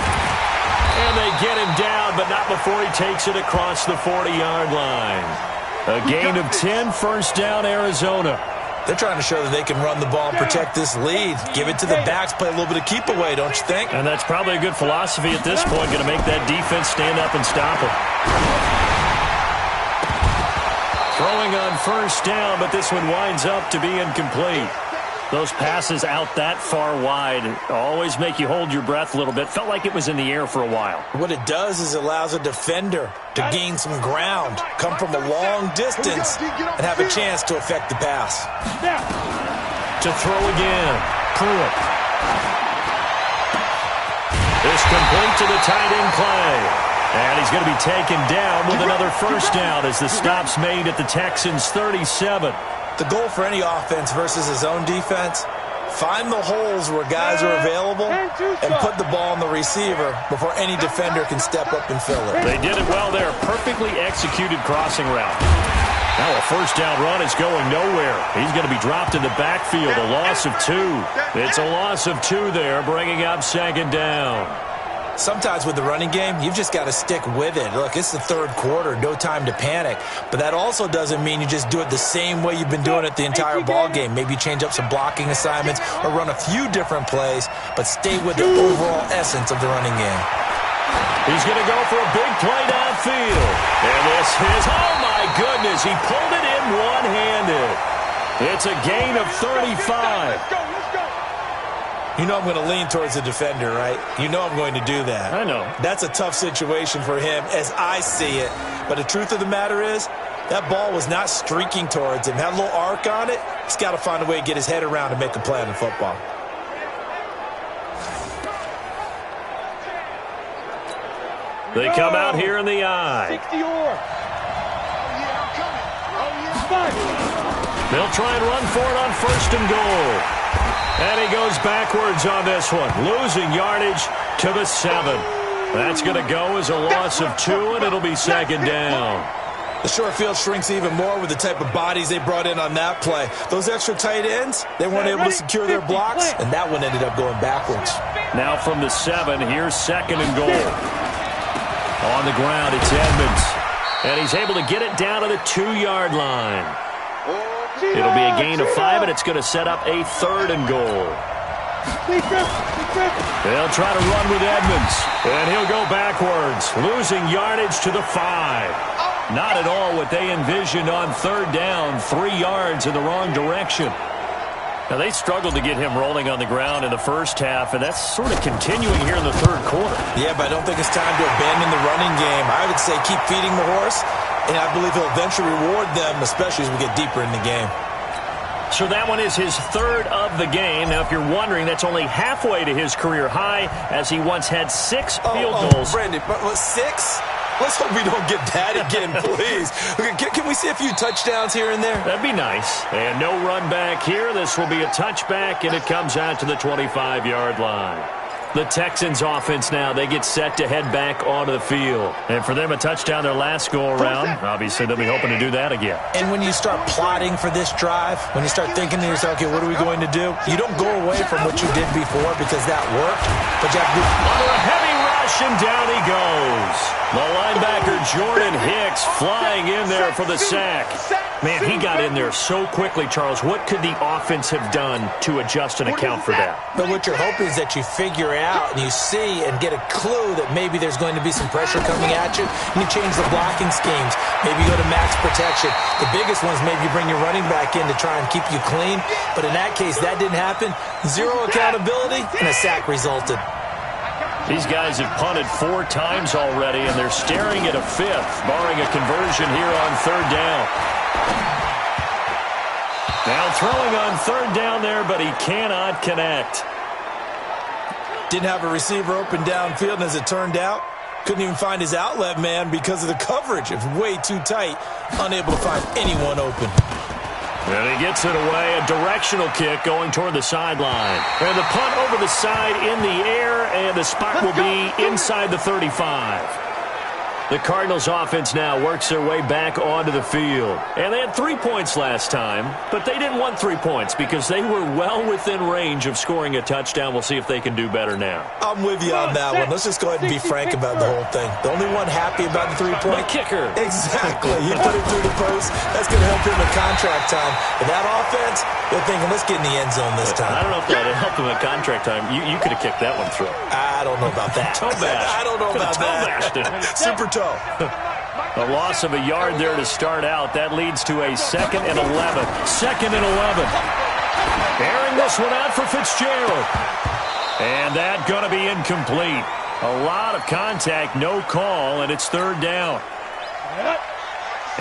And they get him down, but not before he takes it across the 40-yard line. A gain of 10, first down, Arizona. They're trying to show that they can run the ball and protect this lead. Give it to the backs, play a little bit of keep away, don't you think? And that's probably a good philosophy at this point, going to make that defense stand up and stop him. Throwing on first down, but this one winds up to be incomplete. Those passes out that far wide always make you hold your breath a little bit. Felt like it was in the air for a while. What it does is it allows a defender to gain some ground, come from a long distance, and have a chance to affect the pass. To throw again. Pruitt. It's complete to the tight end Clay. And he's going to be taken down with another first down as the stop's made at the Texans' 37. The goal for any offense versus his own defense, find the holes where guys are available and put the ball on the receiver before any defender can step up and fill it. They did it well there. Perfectly executed crossing route. Now a first down run is going nowhere. He's going to be dropped in the backfield. A loss of 2. It's a loss of 2 there, bringing up 2nd down. Sometimes with the running game, you've just got to stick with it. Look, it's the 3rd quarter, no time to panic. But that also doesn't mean you just do it the same way you've been doing it the entire ball game. Maybe change up some blocking assignments or run a few different plays, but stay with the overall essence of the running game. He's going to go for a big play downfield. And this is, oh my goodness, he pulled it in one-handed. It's a gain of 35. You know I'm going to lean towards the defender, right? You know I'm going to do that. I know. That's a tough situation for him as I see it. But the truth of the matter is, that ball was not streaking towards him. Had a little arc on it. He's got to find a way to get his head around and make a play on the football. They come out here in the I. 60 or. Oh, yeah, I'm coming. Oh, yeah. They'll try and run for it on 1st and goal. And he goes backwards on this one, losing yardage to the 7. That's going to go as a loss of 2, and it'll be 2nd down. The short field shrinks even more with the type of bodies they brought in on that play. Those extra tight ends, they weren't able to secure their blocks, and that one ended up going backwards. Now from the 7, here's 2nd and goal. On the ground, it's Edmonds. And he's able to get it down to the 2-yard line. It'll be a gain of 5, and it's going to set up a 3rd and goal. They'll try to run with Edmonds, and he'll go backwards, losing yardage to the 5. Not at all what they envisioned on 3rd down, 3 yards in the wrong direction. Now, they struggled to get him rolling on the ground in the first half, and that's sort of continuing here in the 3rd quarter. Yeah, but I don't think it's time to abandon the running game. I would say keep feeding the horse, and I believe he'll eventually reward them, especially as we get deeper in the game. So that one is his 3rd of the game. Now, if you're wondering, that's only halfway to his career high, as he once had 6 field goals. Brandon, but 6? Let's hope we don't get that again, please. Can we see a few touchdowns here and there? That'd be nice. And no run back here. This will be a touchback, and it comes out to the 25-yard line. The Texans offense now, they get set to head back onto the field. And for them, a touchdown their last go-around. Obviously, they'll be hoping to do that again. And when you start plotting for this drive, when you start thinking to yourself, okay, what are we going to do? You don't go away from what you did before because that worked. But you have to do under a heavy rush, and down he goes. The linebacker, Jordan Hicks, flying in there for the sack. Man, he got in there so quickly, Charles. What could the offense have done to adjust and account for that? But what you're hoping is that you figure out and you see and get a clue that maybe there's going to be some pressure coming at you, and you change the blocking schemes. Maybe you go to max protection. The biggest one is maybe you bring your running back in to try and keep you clean. But in that case, that didn't happen. 0 accountability, and a sack resulted. These guys have punted 4 times already, and they're staring at a 5th, barring a conversion here on 3rd down. Now throwing on 3rd down there, but he cannot connect. Didn't have a receiver open downfield, and as it turned out, couldn't even find his outlet man because of the coverage. It was way too tight, unable to find anyone open. And he gets it away, a directional kick going toward the sideline. And the punt over the side in the air, and the spot will be inside the 35. The Cardinals offense now works their way back onto the field. And they had 3 points last time, but they didn't want 3 points because they were well within range of scoring a touchdown. We'll see if they can do better now. I'm with you on that one. Let's just go ahead and be frank about the whole thing. The only one happy about the 3-point? The kicker. Exactly. He put it through the post. That's going to help him in contract time. But that offense, they're thinking, let's get in the end zone this time. I don't know if that would help him in contract time. You could have kicked that one through. I don't know about that. Toe bash. I don't know about that. Super toe. A loss of a yard there to start out. That leads to a 2nd and 11. 2nd and 11. Airing this one out for Fitzgerald. And that going to be incomplete. A lot of contact, no call, and it's 3rd down.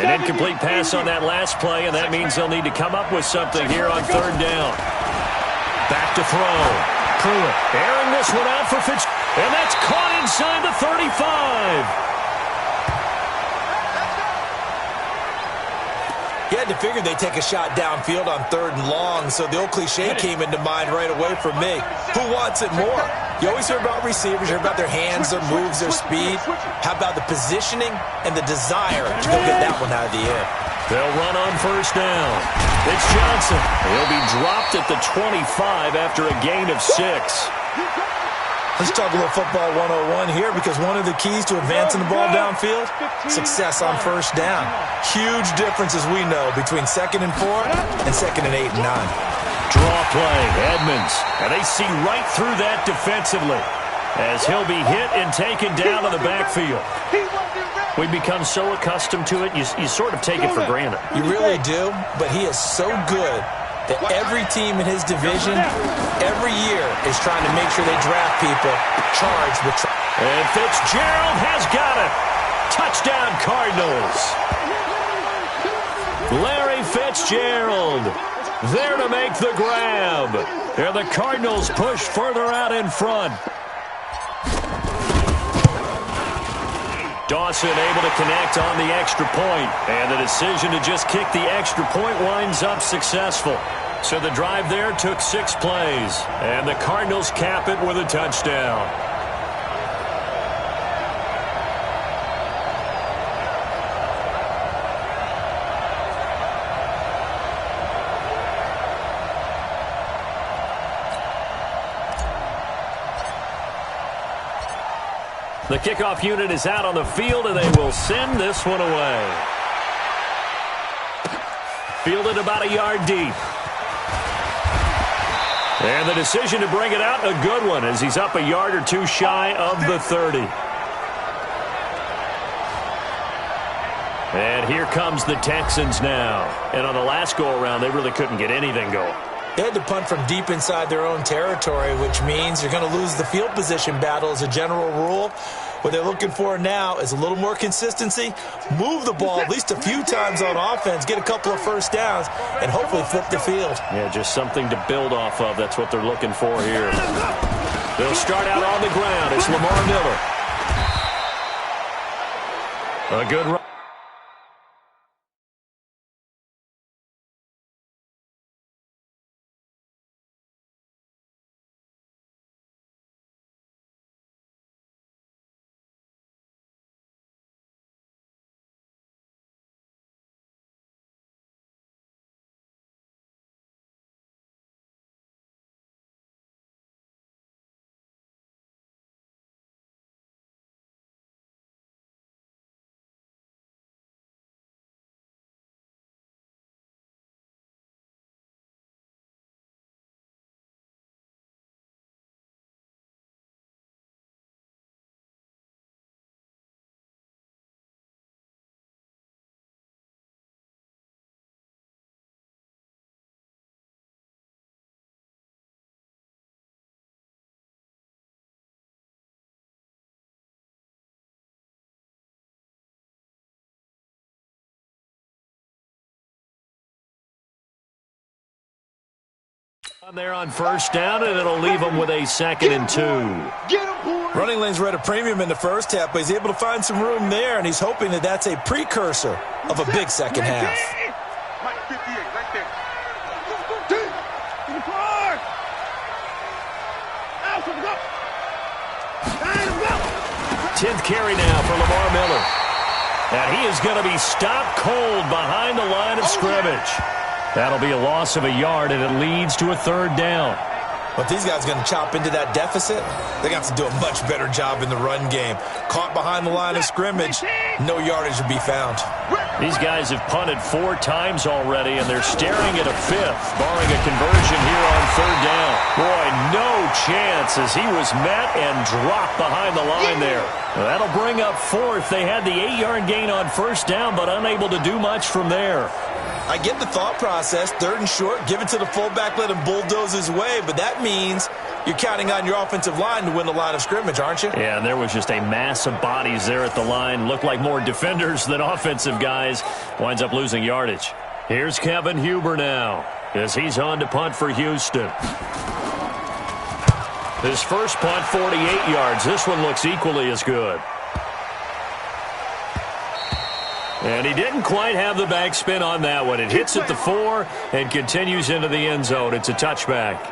An incomplete pass on that last play, and that means they'll need to come up with something here on 3rd down. Back to throw. Pruitt airing this one out for Fitzgerald. And that's caught inside the 35. You had to figure they'd take a shot downfield on 3rd and long, so the old cliche came into mind right away for me. Who wants it more? You always hear about receivers, you hear about their hands, their moves, their speed. How about the positioning and the desire to go get that one out of the air? They'll run on 1st down. It's Johnson. He'll be dropped at the 25 after a gain of 6. Let's talk a little football 101 here, because one of the keys to advancing the ball downfield, success on 1st down. Huge difference, as we know, between 2nd and 4 and 2nd and 8 and 9. Draw play, Edmonds. And they see right through that defensively as he'll be hit and taken down in the backfield. We've become so accustomed to it, you sort of take it for granted. You really do, but he is so good that every team in his division, every year, is trying to make sure they draft people charged with... And Fitzgerald has got it. Touchdown, Cardinals. Larry Fitzgerald there to make the grab. And the Cardinals push further out in front. Dawson able to connect on the extra point. And the decision to just kick the extra point winds up successful. So the drive there took 6 plays. And the Cardinals cap it with a touchdown. The kickoff unit is out on the field, and they will send this one away. Fielded about a yard deep. And the decision to bring it out, a good one, as he's up a yard or two shy of the 30. And here comes the Texans now. And on the last go-around, they really couldn't get anything going. They had to punt from deep inside their own territory, which means you're going to lose the field position battle as a general rule. What they're looking for now is a little more consistency, move the ball at least a few times on offense, get a couple of first downs, and hopefully flip the field. Yeah, just something to build off of. That's what they're looking for here. They'll start out on the ground. It's Lamar Miller. A good run. There on first down, and it'll leave them with a 2nd and 2. Running lanes were at a premium in the first half, but he's able to find some room there, and he's hoping that that's a precursor of a big second half. 10th carry now for Lamar Miller. And he is going to be stopped cold behind the line of scrimmage. That'll be a loss of a yard, and it leads to a 3rd down. But these guys are going to chop into that deficit. They got to do a much better job in the run game. Caught behind the line of scrimmage, no yardage would be found. These guys have punted 4 times already, and they're staring at a 5th, barring a conversion here on 3rd down. Boy, no chance as he was met and dropped behind the line there. Well, that'll bring up 4th. They had the 8-yard gain on 1st down, but unable to do much from there. I get the thought process, 3rd and short, give it to the fullback, let him bulldoze his way, but that means you're counting on your offensive line to win the line of scrimmage, aren't you? Yeah, and there was just a mass of bodies there at the line. Looked like more defenders than offensive guys. Winds up losing yardage. Here's Kevin Huber now, as he's on to punt for Houston. His first punt, 48 yards. This one looks equally as good. And he didn't quite have the backspin on that one. It hits at the 4 and continues into the end zone. It's a touchback.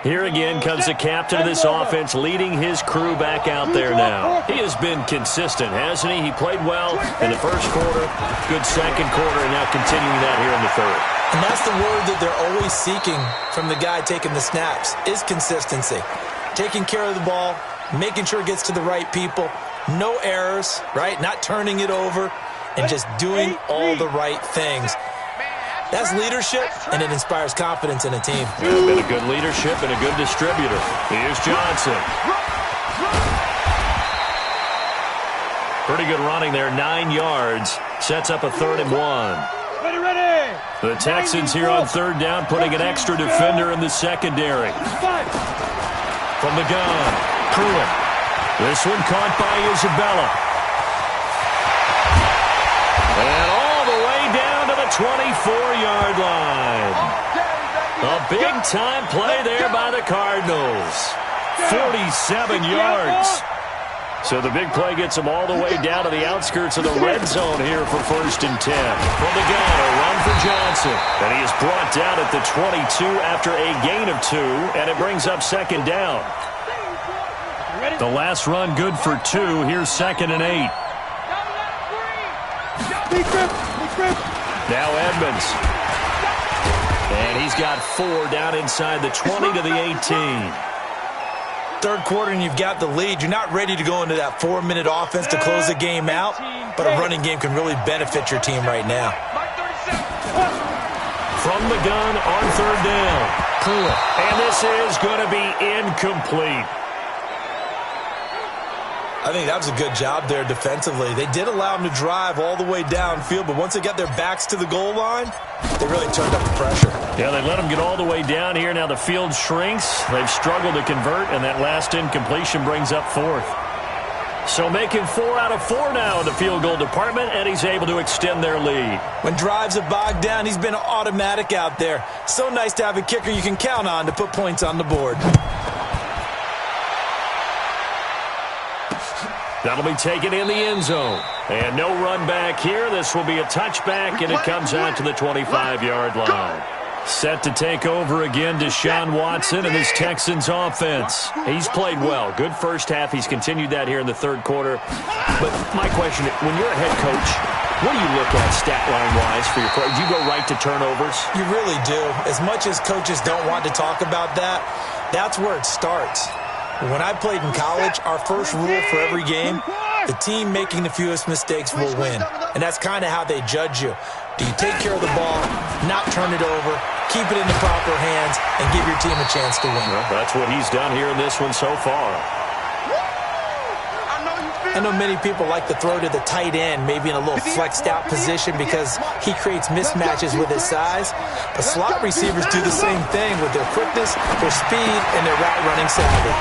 Here again comes the captain of this offense, leading his crew back out there now. He has been consistent, hasn't he? He played well in the first quarter, good second quarter, and now continuing that here in the 3rd. And that's the word that they're always seeking from the guy taking the snaps, is consistency. Taking care of the ball, making sure it gets to the right people, no errors, right? Not turning it over, and just doing all the right things. That's leadership, and it inspires confidence in a team. Yeah, been a good leadership and a good distributor. Here's Johnson. Pretty good running there, 9 yards. Sets up a 3rd and 1. Ready. The Texans here on 3rd down, putting an extra defender in the secondary. From the gun, Pruitt. This one caught by Isabella. And all the way down to the 24-yard line. A big-time play there by the Cardinals. 47 yards. So the big play gets him all the way down to the outskirts of the red zone here for 1st and 10. From the gun, a run for Johnson. And he is brought down at the 22 after a gain of 2, and it brings up 2nd down. The last run good for 2. Here's 2nd and 8. Now Edmonds. And he's got 4 down inside the 20 to the 18. Third quarter and you've got the lead. You're not ready to go into that 4-minute offense to close the game out, but a running game can really benefit your team right now. From the gun on 3rd down. Pruitt. And this is going to be incomplete. I think that was a good job there defensively. They did allow them to drive all the way downfield, but once they got their backs to the goal line, they really turned up the pressure. Yeah, they let them get all the way down here. Now the field shrinks. They've struggled to convert, and that last incompletion brings up 4th. So making 4 out of 4 now in the field goal department, and he's able to extend their lead. When drives are bogged down, he's been automatic out there. So nice to have a kicker you can count on to put points on the board. That'll be taken in the end zone. And no run back here. This will be a touchback, and it comes out to the 25-yard line. Set to take over again, Deshaun Watson and his Texans offense. He's played well. Good first half. He's continued that here in the third quarter. But my question, when you're a head coach, what do you look at stat line-wise for your coach? Do you go right to turnovers? You really do. As much as coaches don't want to talk about that, that's where it starts. When I played in college, our first rule for every game, the team making the fewest mistakes will win. And that's kind of how they judge you. Do you take care of the ball, not turn it over, keep it in the proper hands, and give your team a chance to win? Well, that's what he's done here in this one so far. I know many people like to throw to the tight end, maybe in a little flexed out position because he creates mismatches with his size. But slot receivers do the same thing with their quickness, their speed, and their route running savvy.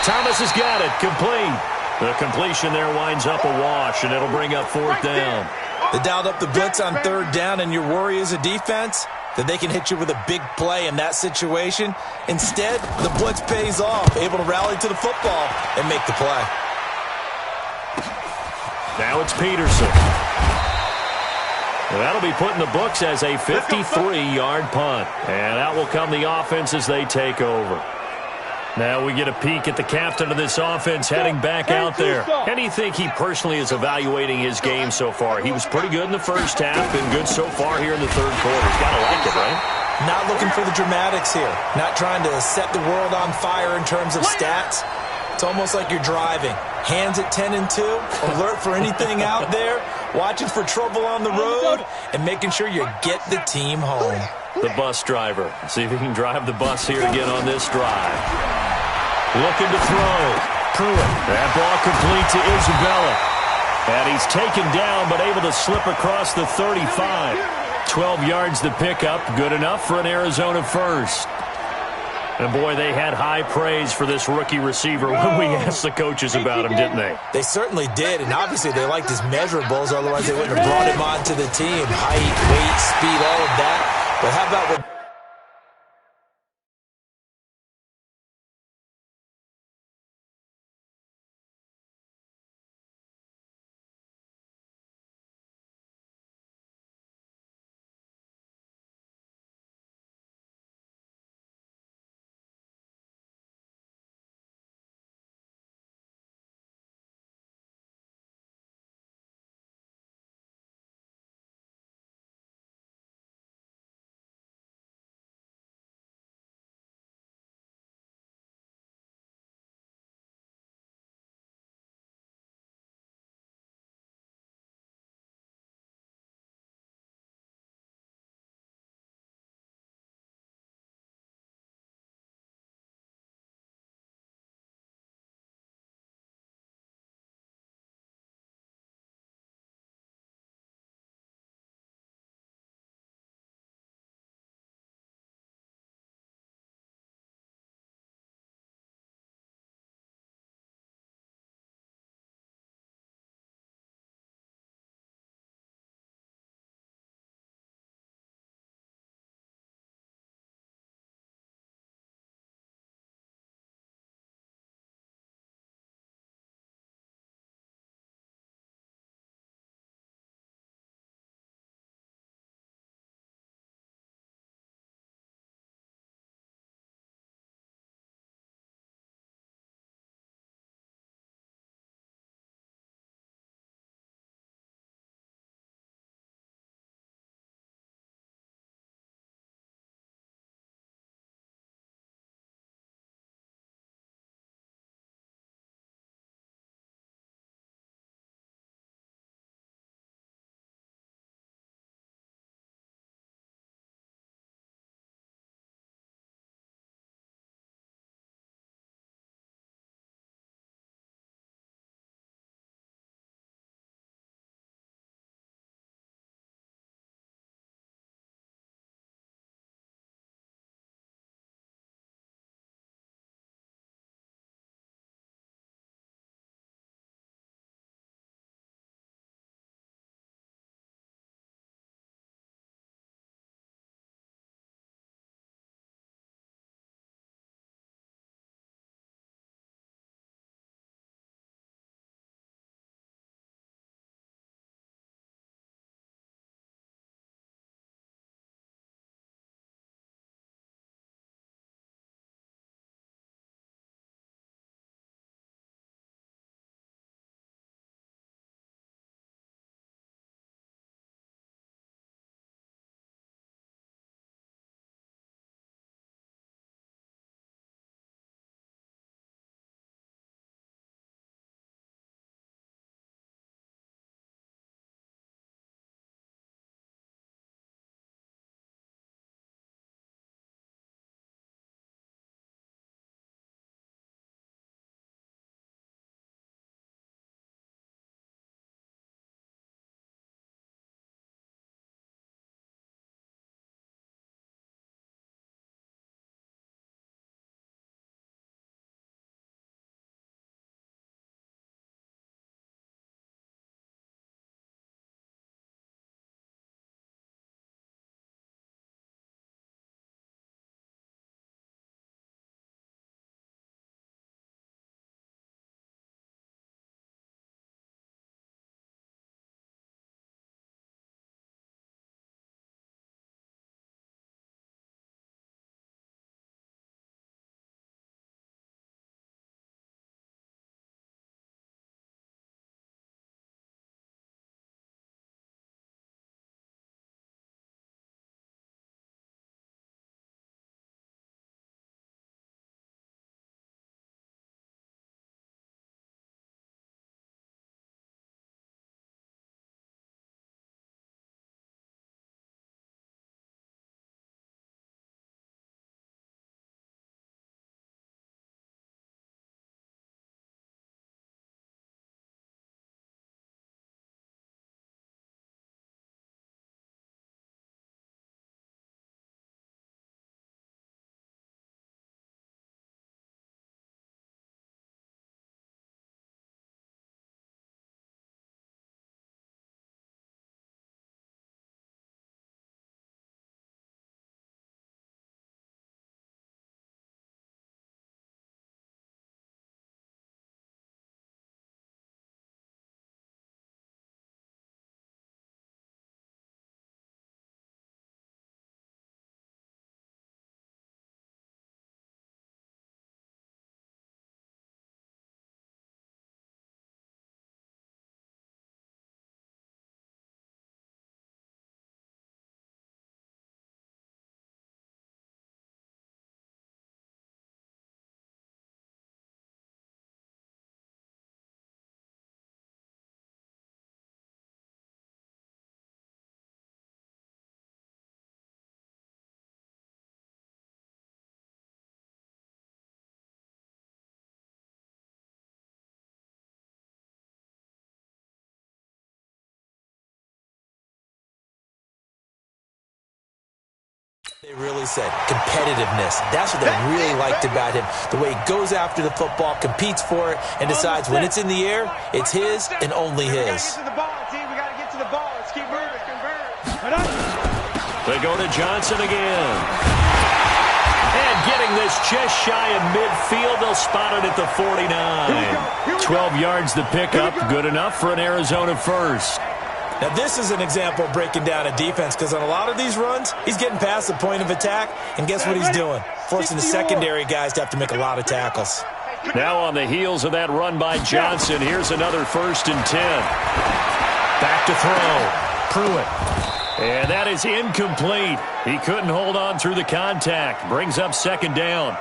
Thomas has got it. Complete. The completion there winds up a wash, and it'll bring up 4th down. They dialed up the blitz on 3rd down, and your worry as a defense that they can hit you with a big play in that situation. Instead, the blitz pays off, able to rally to the football and make the play. Now it's Peterson. And that'll be put in the books as a 53-yard punt. And out will come the offense as they take over. Now we get a peek at the captain of this offense heading back out there. How do you think he personally is evaluating his game so far? He was pretty good in the first half, been good so far here in the third quarter. He's got to like it, right? Not looking for the dramatics here. Not trying to set the world on fire in terms of stats. It's almost like you're driving. Hands at 10 and 2, alert for anything out there, watching for trouble on the road, and making sure you get the team home. The bus driver. See if he can drive the bus here again on this drive. Looking to throw. Pruitt. That ball complete to Isabella. And he's taken down, but able to slip across the 35. 12 yards to pick up. Good enough for an Arizona first. And, boy, they had high praise for this rookie receiver when we asked the coaches about him, didn't they? They certainly did, and obviously they liked his measurables. Otherwise, they wouldn't have brought him onto the team. Height, weight, speed, all of that. But how about what They really said competitiveness. That's what they really liked about him. The way he goes after the football, competes for it, and decides when it's in the air, it's his and only his. We got to get to the ball, T. We got to get to the ball. Let's keep moving. They go to Johnson again. And getting this just shy of midfield, they'll spot it at the 49. 12 yards the pickup, good enough for an Arizona first. Now, this is an example of breaking down a defense because on a lot of these runs, he's getting past the point of attack, and guess what he's doing? Forcing the secondary guys to have to make a lot of tackles. Now on the heels of that run by Johnson, here's another 1st and 10. Back to throw. Pruitt. And that is incomplete. He couldn't hold on through the contact. Brings up 2nd down.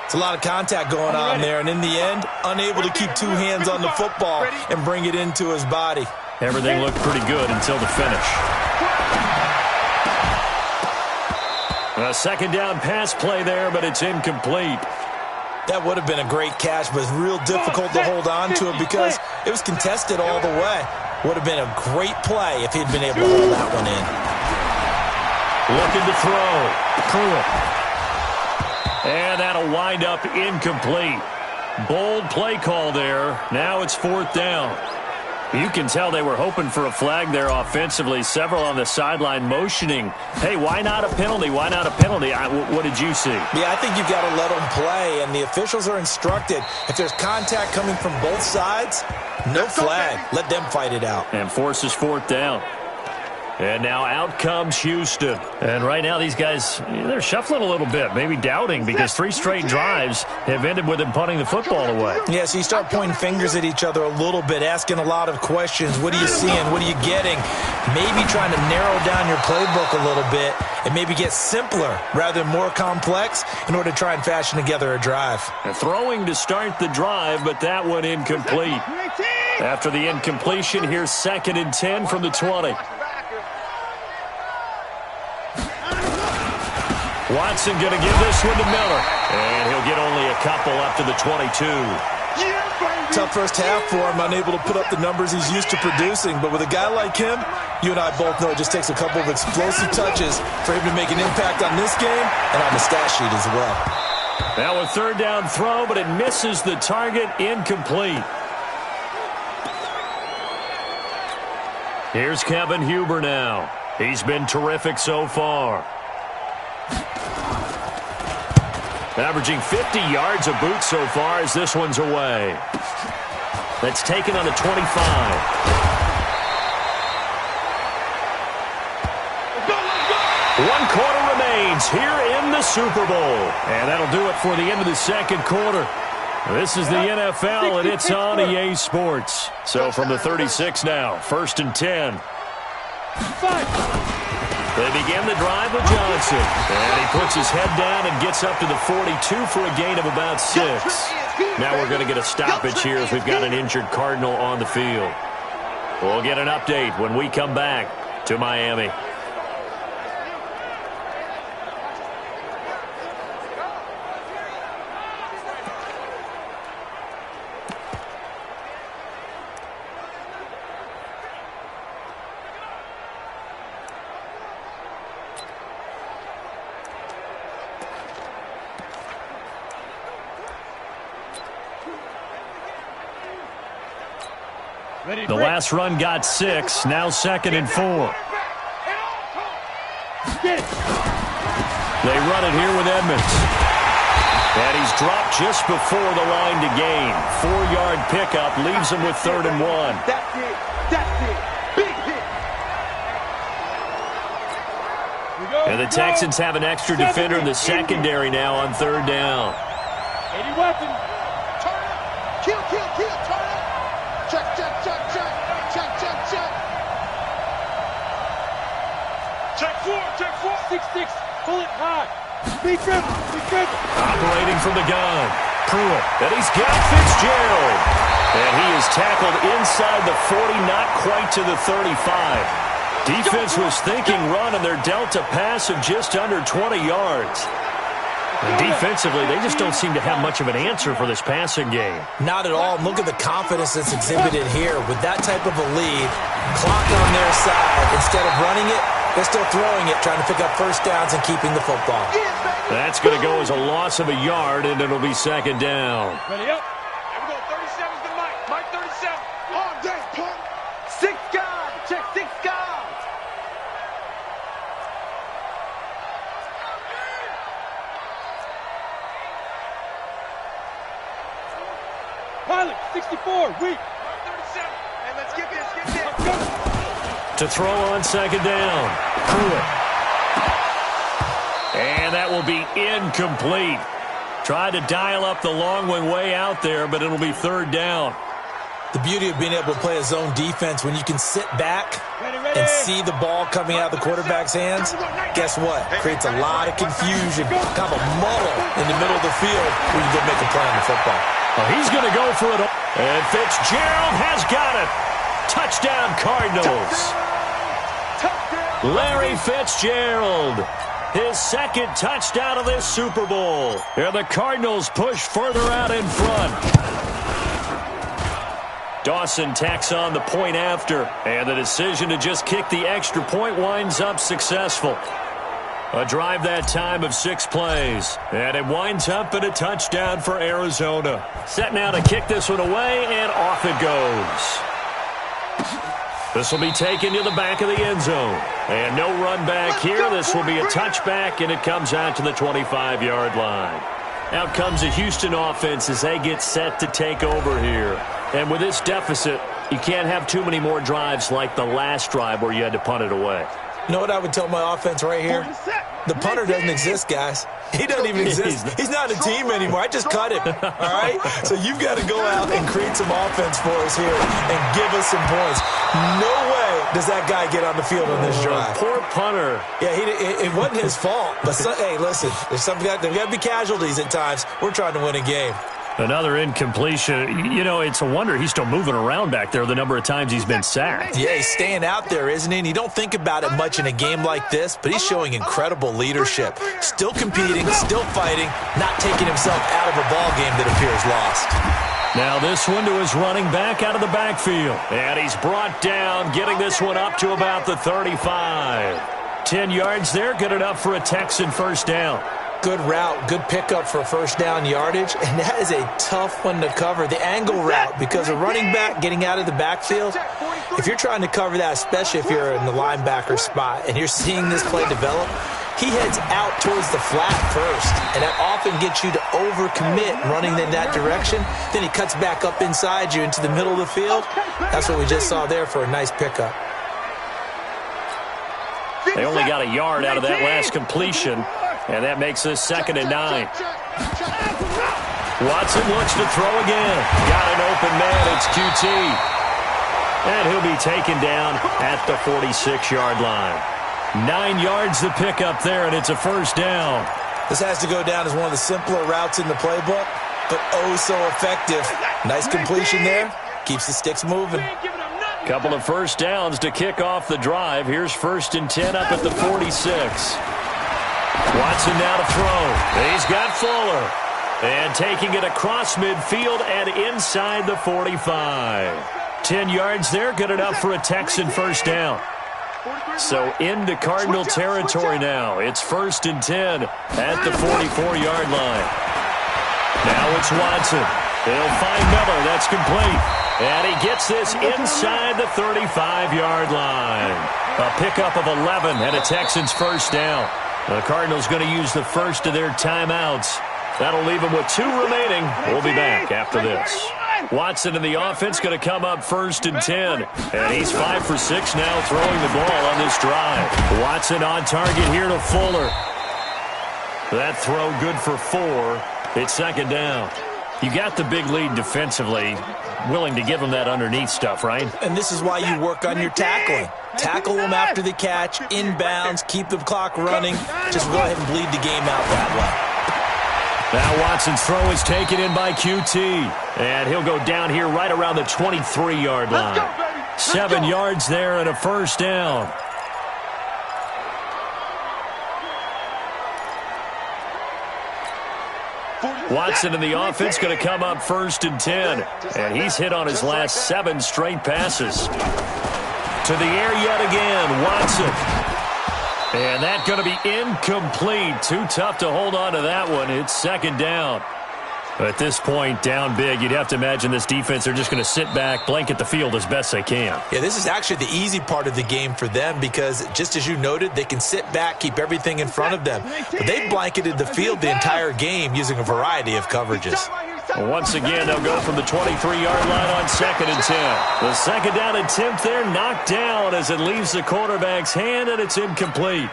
It's a lot of contact going on there, and in the end, unable to keep 2 hands on the football and bring it into his body. Everything looked pretty good until the finish. A 2nd down pass play there, but it's incomplete. That would have been a great catch, but it's real difficult to hold on to it because it was contested all the way. Would have been a great play if he'd been able to hold that one in. Looking to throw. Pruitt. And that'll wind up incomplete. Bold play call there. Now it's 4th down. You can tell they were hoping for a flag there offensively. Several on the sideline motioning, hey, why not a penalty? Why not a penalty? What did you see? Yeah, I think you've got to let them play, and the officials are instructed. If there's contact coming from both sides, no flag. Let them fight it out. And forces 4th down. And now out comes Houston. And right now these guys, they're shuffling a little bit, maybe doubting, because 3 straight drives have ended with them punting the football away. Yeah, so you start pointing fingers at each other a little bit, asking a lot of questions. What are you seeing? What are you getting? Maybe trying to narrow down your playbook a little bit and maybe get simpler rather than more complex in order to try and fashion together a drive. And throwing to start the drive, but that one incomplete. After the incompletion, here's 2nd and 10 from the 20. Watson going to give this one to Miller. And he'll get only a couple up to the 22. Tough first half for him, unable to put up the numbers he's used to producing. But with a guy like him, you and I both know it just takes a couple of explosive touches for him to make an impact on this game and on the stat sheet as well. Now a 3rd down throw, but it misses the target, incomplete. Here's Kevin Huber now. He's been terrific so far. Averaging 50 yards a boot so far as this one's away. That's taken on the 25. 1 quarter remains here in the Super Bowl. And that'll do it for the end of the 2nd quarter. This is the NFL, and it's on EA Sports. So from the 36 now, 1st and 10. They begin the drive with Johnson. And he puts his head down and gets up to the 42 for a gain of about 6. Now we're going to get a stoppage here as we've got an injured Cardinal on the field. We'll get an update when we come back to Miami. The last run got 6, now 2nd and 4. They run it here with Edmonds. And he's dropped just before the line to gain. 4-yard pickup leaves him with 3rd and 1. That's it. That's it. Big hit. And the Texans have an extra defender in the secondary now on 3rd down. Any weapon. Turn it. Kill, kill, kill. Turn it. Check, check, check, check. Check, check, check. Check 4. 6-6. Pull it high. Be driven. Be driven. Operating from the gun. Pruitt. And he's got Fitzgerald. And he is tackled inside the 40, not quite to the 35. Defense was thinking run, and they're dealt a pass of just under 20 yards. And defensively, they just don't seem to have much of an answer for this passing game. Not at all. Look at the confidence that's exhibited here. With that type of a lead, clock on their side, instead of running it, They're still throwing it, trying to pick up first downs and keeping the football. That's going to go as a loss of a yard, and it'll be second down. Ready up. Here we go. 37's the Mike. Mike 37. On deck, punt. 6 guard. Check 6 guard. Pilot 64. Weak. 37. Hey, let's get this. Get this. Let's go. To throw on second down. Pruitt. And that will be incomplete. Tried to dial up the long one way out there, but it'll be third down. The beauty of being able to play a zone defense when you can sit back and see the ball coming out of the quarterback's hands, guess what? Creates a lot of confusion, kind of a muddle in the middle of the field where you go make a play on the football. Well, he's going to go for it. And Fitzgerald has got it. Touchdown, Cardinals. Larry Fitzgerald. His second touchdown of this Super Bowl. And the Cardinals push further out in front. Dawson tacks on the point after. And the decision to just kick the extra point winds up successful. A drive that time of 6 plays. And it winds up in a touchdown for Arizona. Set now to kick this one away, and off it goes. This will be taken to the back of the end zone. And no run back here. This will be a touchback, and it comes out to the 25-yard line. Out comes the Houston offense as they get set to take over here. And with this deficit, you can't have too many more drives like the last drive where you had to punt it away. You know what I would tell my offense right here? The punter doesn't exist, guys. He doesn't even exist. He's not a team anymore. I just cut him, all right? So you've got to go out and create some offense for us here and give us some points. No way does that guy get on the field on this drive. Poor punter. Yeah, it wasn't his fault. But, hey, listen, there's got to be casualties at times. We're trying to win a game. Another incompletion. You know, it's a wonder he's still moving around back there the number of times he's been sacked. Yeah, he's staying out there, isn't he? And you don't think about it much in a game like this, but he's showing incredible leadership. Still competing, still fighting, not taking himself out of a ball game that appears lost. Now this one to his running back out of the backfield. And he's brought down, getting this one up to about the 35. 10 yards there, good enough for a Texan first down. Good route, good pickup for first down yardage, and that is a tough one to cover. The angle route, because a running back getting out of the backfield, if you're trying to cover that, especially if you're in the linebacker spot and you're seeing this play develop, he heads out towards the flat first, and that often gets you to overcommit running in that direction. Then he cuts back up inside you into the middle of the field. That's what we just saw there for a nice pickup. They only got a yard out of that last completion. And that makes this 2nd and 9. Watson looks to throw again. Got an open man. It's QT. And he'll be taken down at the 46-yard line. 9 yards to pick up there, and it's a first down. This has to go down as one of the simpler routes in the playbook, but oh so effective. Nice completion there. Keeps the sticks moving. Couple of first downs to kick off the drive. Here's 1st and 10 up at the 46. Watson now to throw. He's got Fuller. And taking it across midfield and inside the 45. 10 yards there, good enough for a Texan first down. So into Cardinal territory now. It's 1st and 10 at the 44-yard line. Now it's Watson. They'll find Miller. That's complete. And he gets this inside the 35-yard line. A pickup of 11 and a Texans first down. The Cardinals going to use the first of their timeouts. That'll leave them with 2 remaining. We'll be back after this. Watson in the offense going to come up 1st and 10. And he's 5 for 6 now throwing the ball on this drive. Watson on target here to Fuller. That throw good for 4. It's 2nd down. You got the big lead defensively. Willing to give them that underneath stuff, right? And this is why you work on your tackling. Tackle them after the catch, inbounds, keep the clock running. Just go ahead and bleed the game out that way. Now Watson's throw is taken in by QT. And he'll go down here right around the 23-yard line. 7 yards there and a first down. Watson in the offense going to come up 1st and 10. And he's hit on his last 7 straight passes. To the air yet again, Watson. And that's going to be incomplete. Too tough to hold on to that one. It's second down. At this point, down big, you'd have to imagine this defense are just going to sit back, blanket the field as best they can. Yeah, this is actually the easy part of the game for them because, just as you noted, they can sit back, keep everything in front of them. But they've blanketed the field the entire game using a variety of coverages. Once again, they'll go from the 23-yard line on 2nd and 10. The second down attempt there knocked down as it leaves the quarterback's hand, and it's incomplete.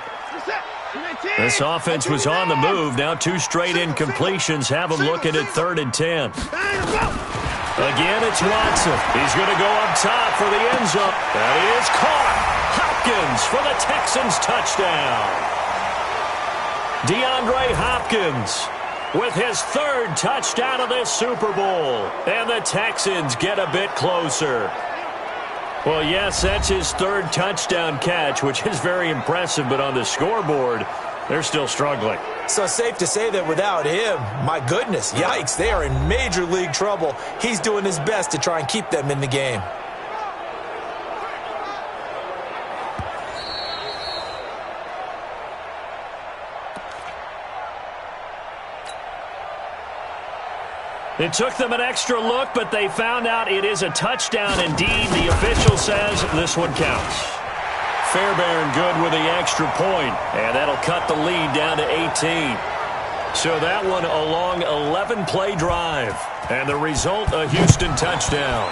This offense was on the move. Now 2 straight incompletions have them looking at 3rd and 10. Again, it's Watson. He's going to go up top for the end zone. That is caught. Hopkins for the Texans touchdown. DeAndre Hopkins with his 3rd touchdown of this Super Bowl. And the Texans get a bit closer. Well, yes, that's his 3rd touchdown catch, which is very impressive, but on the scoreboard, they're still struggling. So it's safe to say that without him, my goodness, yikes, they are in major league trouble. He's doing his best to try and keep them in the game. It took them an extra look, but they found out it is a touchdown indeed. The official says this one counts. Fairbairn good with the extra point, and that'll cut the lead down to 18. So that one a long 11-play drive, and the result, a Houston touchdown.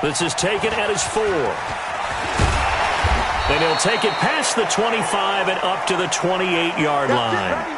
This is taken at his 4. And he'll take it past the 25 and up to the 28-yard line.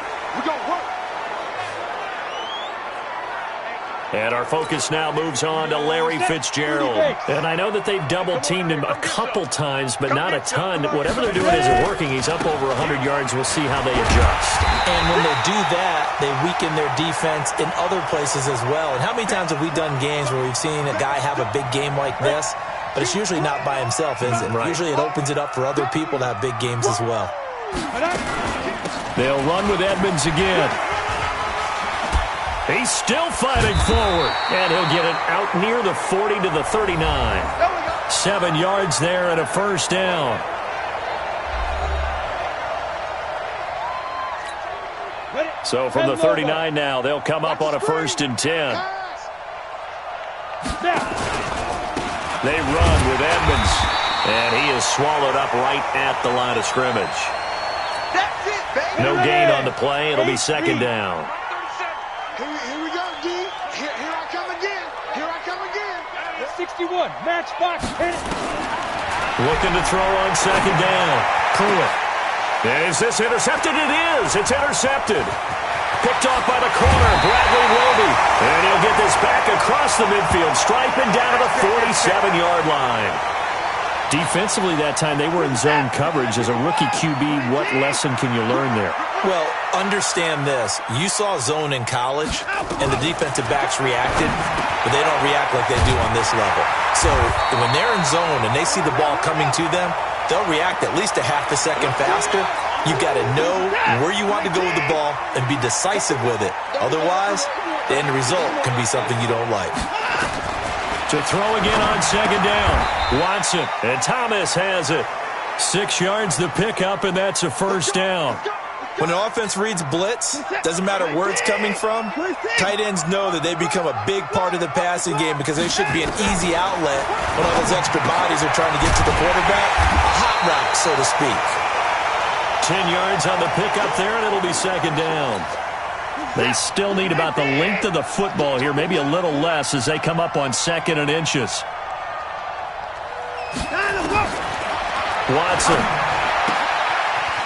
And our focus now moves on to Larry Fitzgerald. And I know that they've double-teamed him a couple times, but not a ton. Whatever they're doing isn't working. He's up over 100 yards. We'll see how they adjust. And when they do that, they weaken their defense in other places as well. And how many times have we done games where we've seen a guy have a big game like this, but it's usually not by himself, is it? Right. Usually it opens it up for other people to have big games as well. They'll run with Edmonds again. He's still fighting forward, and he'll get it out near the 40 to the 39. 7 yards there and a first down. So from the 39 now, they'll come up on a 1st and 10. They run with Edmonds, and he is swallowed up right at the line of scrimmage. No gain on the play. It'll be 2nd down. Here we go, D. Here I come again. Here I come again. 61, matchbox, hit it. Looking to throw on 2nd down. Pruitt. Is this intercepted? It is. It's intercepted. Picked off by the corner, Bradley Roby. And he'll get this back across the midfield, striping down to the 47-yard line. Defensively that time, they were in zone coverage. As a rookie QB, what lesson can you learn there? Well, understand this. You saw zone in college, and the defensive backs reacted, but they don't react like they do on this level. So when they're in zone and they see the ball coming to them, they'll react at least a half a second faster. You've got to know where you want to go with the ball and be decisive with it. Otherwise, the end result can be something you don't like. To throw again on 2nd down. Watson, and Thomas has it. 6 yards the pickup, and that's a first down. When an offense reads blitz, doesn't matter where it's coming from, tight ends know that they become a big part of the passing game because they should be an easy outlet when all those extra bodies are trying to get to the quarterback. A hot route, so to speak. 10 yards on the pickup there, and it'll be 2nd down. They still need about the length of the football here, maybe a little less as they come up on 2nd and inches. Watson.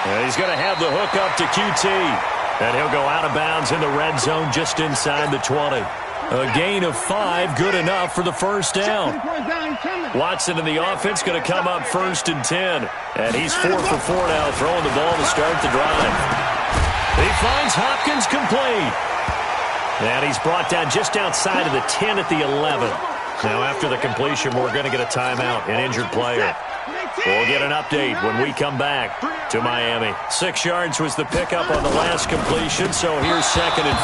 And he's going to have the hook up to QT. And he'll go out of bounds in the red zone just inside the 20. A gain of 5, good enough for the first down. Watson in the offense going to come up 1st and 10. And he's 4 for 4 now, throwing the ball to start the drive. He finds Hopkins complete. And he's brought down just outside of the 10 at the 11. Now after the completion, we're going to get a timeout, an injured player. We'll get an update when we come back to Miami. 6 yards was the pickup on the last completion, so here's 2nd and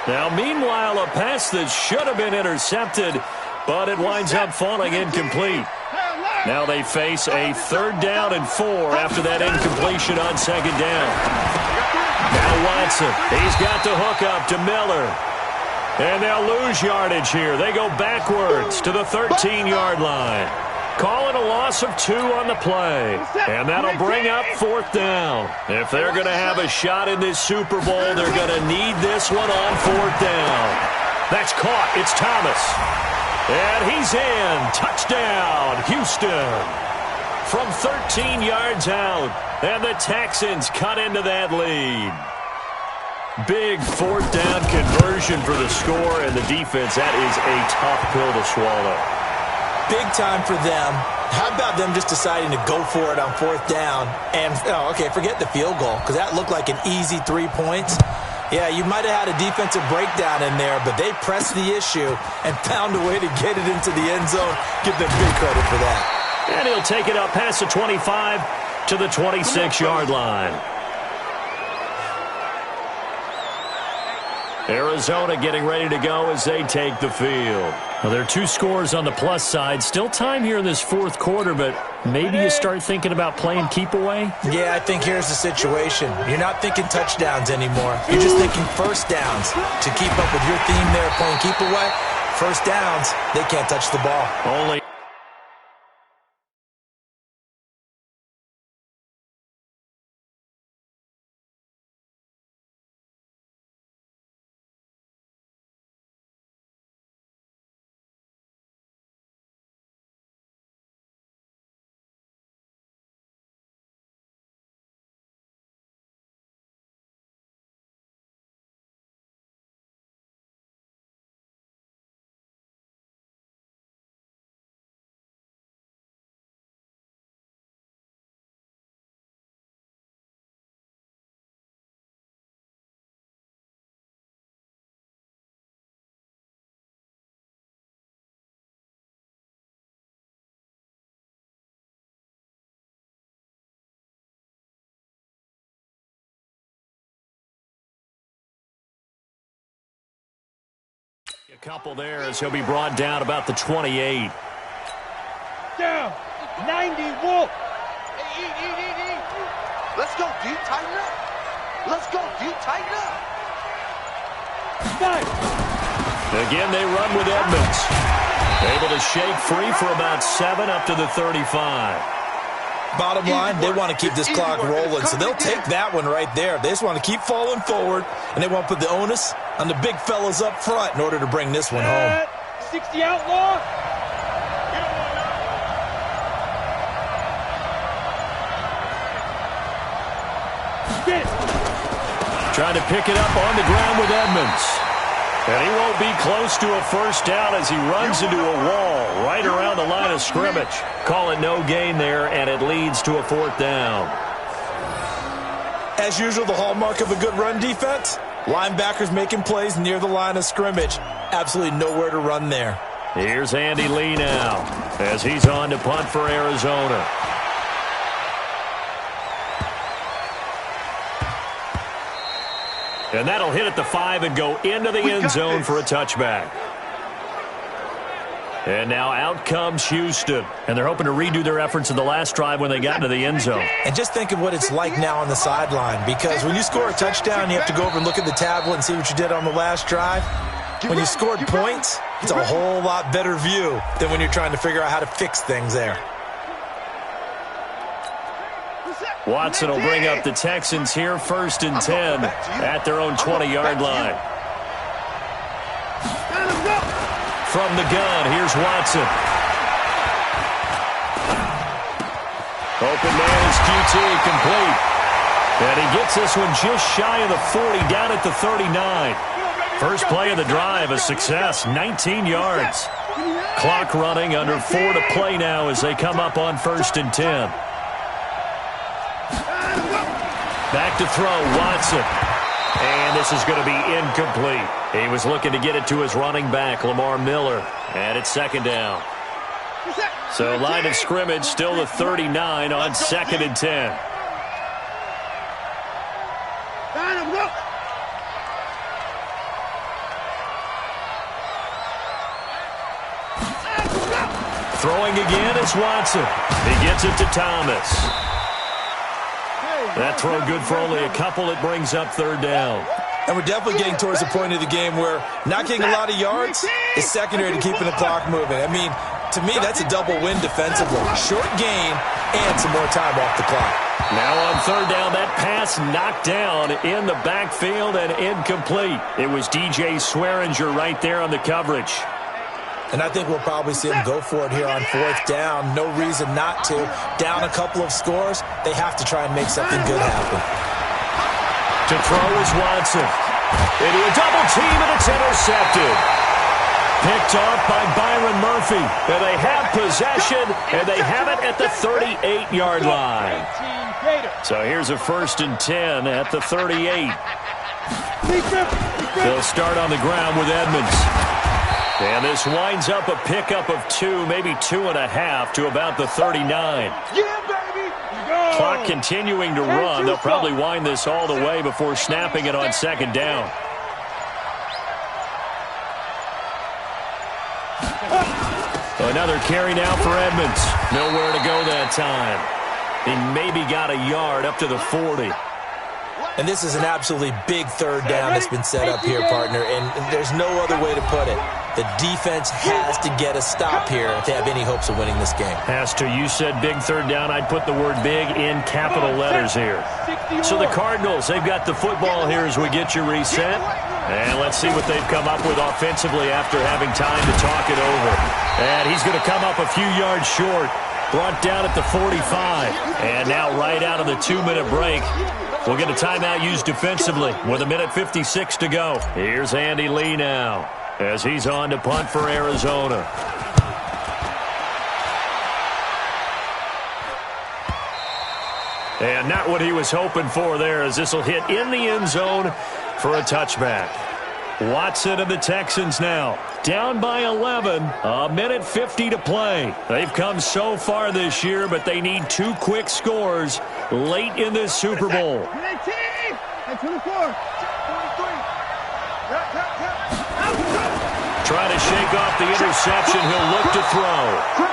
4. Now meanwhile, a pass that should have been intercepted, but it winds up falling incomplete. Now they face a 3rd down and 4 after that incompletion on 2nd down. Now Watson, he's got the hook up to Miller. And they'll lose yardage here. They go backwards to the 13-yard line. Calling a loss of 2 on the play. And that'll bring up 4th down. If they're going to have a shot in this Super Bowl, they're going to need this one on 4th down. That's caught. It's Thomas. And he's in. Touchdown, Houston. From 13 yards out. And the Texans cut into that lead. Big 4th down conversion for the score, and the defense, that is a tough pill to swallow. Big time for them. How about them just deciding to go for it on 4th down? And, forget the field goal, because that looked like an easy 3 points. Yeah, you might have had a defensive breakdown in there, but they pressed the issue and found a way to get it into the end zone. Give them big credit for that. And he'll take it up past the 25 to the 26-yard line. Arizona getting ready to go as they take the field. Well, there are 2 scores on the plus side. Still time here in this 4th quarter, but maybe you start thinking about playing keep away? Yeah, I think here's the situation. You're not thinking touchdowns anymore. You're just thinking 1st downs. To keep up with your theme there, playing keep away, 1st downs, they can't touch the ball. Only. A couple there as he'll be brought down about the 28. Down. 90, Wolf. Hey, eat. Let's go, dude. Tighten up. Let's go, dude. Tighten up. 5. Again, they run with Edmonds. Able to shake free for about 7 up to the 35. Bottom line, they want to keep this clock rolling, so they'll take that one right there. They just want to keep falling forward, and they want to put the onus on the big fellas up front in order to bring this one home. 60 outlaw. Trying to pick it up on the ground with Edmonds. And he won't be close to a 1st down as he runs into a wall right around the line of scrimmage. Call it no gain there, and it leads to a 4th down. As usual, the hallmark of a good run defense, linebackers making plays near the line of scrimmage. Absolutely nowhere to run there. Here's Andy Lee now as he's on to punt for Arizona. And that'll hit at the 5 and go into the end zone for a touchback. And now out comes Houston. And they're hoping to redo their efforts in the last drive when they got into the end zone. And just think of what it's like now on the sideline, because when you score a touchdown, you have to go over and look at the tablet and see what you did on the last drive. When you scored points, it's a whole lot better view than when you're trying to figure out how to fix things there. Watson will bring up the Texans here, 1st and 10 at their own 20-yard line. From the gun, here's Watson. Open man is QT, complete. And he gets this one just shy of the 40, down at the 39. First play of the drive, a success, 19 yards. Clock running, under 4 to play now as they come up on 1st and 10. Back to throw, Watson. And this is going to be incomplete. He was looking to get it to his running back, Lamar Miller. And it's 2nd down. So line of scrimmage still the 39 on 2nd and 10. Throwing again is Watson. He gets it to Thomas. That throw good for only a couple. It brings up third down. And we're definitely getting towards the point of the game where not getting a lot of yards is secondary to keeping the clock moving. I mean, to me, that's a double win defensively. Short gain and some more time off the clock. Now on third down, that pass knocked down in the backfield and incomplete. It was DJ Swearinger right there on the coverage. And I think we'll probably see him go for it here on fourth down. No reason not to. Down a couple of scores, they have to try and make something good happen. To throw is Watson. Into a double team, and it's intercepted. Picked off by Byron Murphy. And they have possession, and they have it at the 38-yard line. So here's a 1st and 10 at the 38. They'll start on the ground with Edmonds. And this winds up a pickup of 2, maybe 2.5 to about the 39. Clock continuing to run. They'll probably wind this all the way before snapping it on second down. Another carry now for Edmonds. Nowhere to go that time. He maybe got a yard up to the 40. And this is an absolutely big third down that's been set up here, partner, and there's no other way to put it. The defense has to get a stop here if they have any hopes of winning this game. Has to. You said big third down. I'd put the word big in capital letters here. So the Cardinals, they've got the football here as we get you reset. And let's see what they've come up with offensively after having time to talk it over. And he's going to come up a few yards short. Brought down at the 45. And now right out of the 2-minute break, we'll get a timeout used defensively with 1:56 to go. Here's Andy Lee now as he's on to punt for Arizona. And not what he was hoping for there, as this will hit in the end zone for a touchback. Watson and the Texans now down by 11, 1:50 to play. They've come so far this year, but they need 2 quick scores late in this Super Bowl. Trying to shake off the interception. He'll look to throw.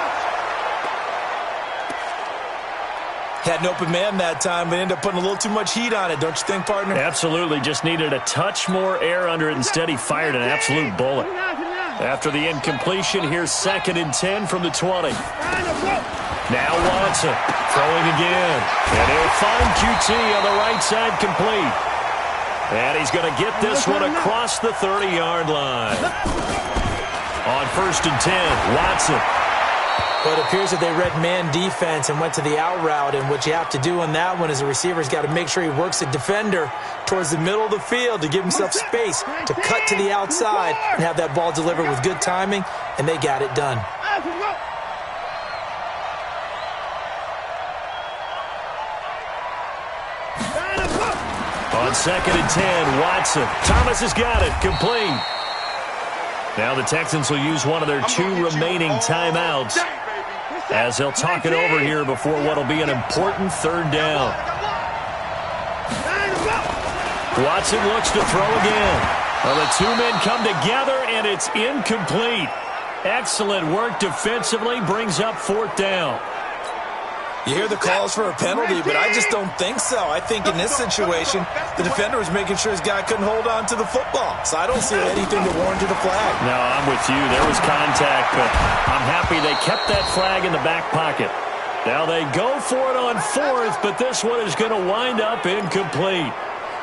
Had an open man that time, but ended up putting a little too much heat on it, don't you think, partner? Absolutely. Just needed a touch more air under it. Instead, he fired an absolute bullet. After the incompletion, here's 2nd and 10 from the 20. Now Watson throwing again. And he'll find QT on the right side complete. And he's going to get this one across the 30-yard line. On 1st and 10, Watson. But it appears that they read man defense and went to the out route. And what you have to do on that one is the receiver's got to make sure he works the defender towards the middle of the field to give himself space to cut to the outside and have that ball delivered with good timing, and they got it done. On 2nd and 10, Watson. Thomas has got it. Complete. Now the Texans will use one of their 2 remaining timeouts as they'll talk it over here before what will be an important third down. Watson looks to throw again. Well, the 2 men come together, and it's incomplete. Excellent work defensively, brings up 4th down. You hear the calls for a penalty, but I just don't think so. I think in this situation, the defender was making sure his guy couldn't hold on to the football. So I don't see anything to warrant a flag. No, I'm with you. There was contact, but I'm happy they kept that flag in the back pocket. Now they go for it on 4th, but this one is going to wind up incomplete.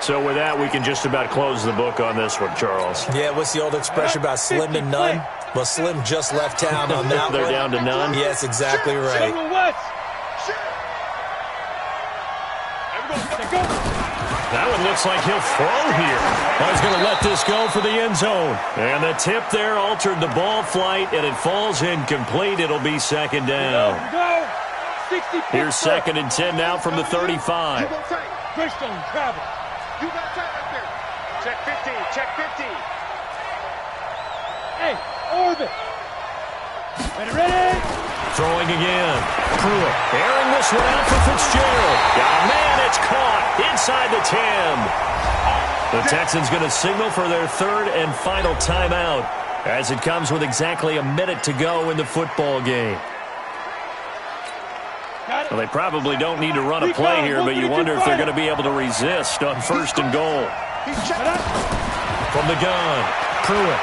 So with that, we can just about close the book on this one, Charles. Yeah, what's the old expression about slim and none? Well, Slim just left town on that They're one. down to none? Yes, exactly right. That one looks like he'll throw here. Well, he's going to let this go for the end zone. And the tip there altered the ball flight, and it falls incomplete. It'll be 2nd down. Here's 2nd and 10 now from the 35. Greystone, travel. You got time right there. Check 50, check 50. Hey, orbit. Ready? Throwing again. Pruitt airing this one out for Fitzgerald. Oh, man, it's caught inside the 10. The Texans going to signal for their 3rd and final timeout as it comes with exactly a minute to go in the football game. Got it. Well, they probably don't need to run a play here, but you wonder if they're going to be able to resist on 1st and goal. He's checked. From the gun, Pruitt.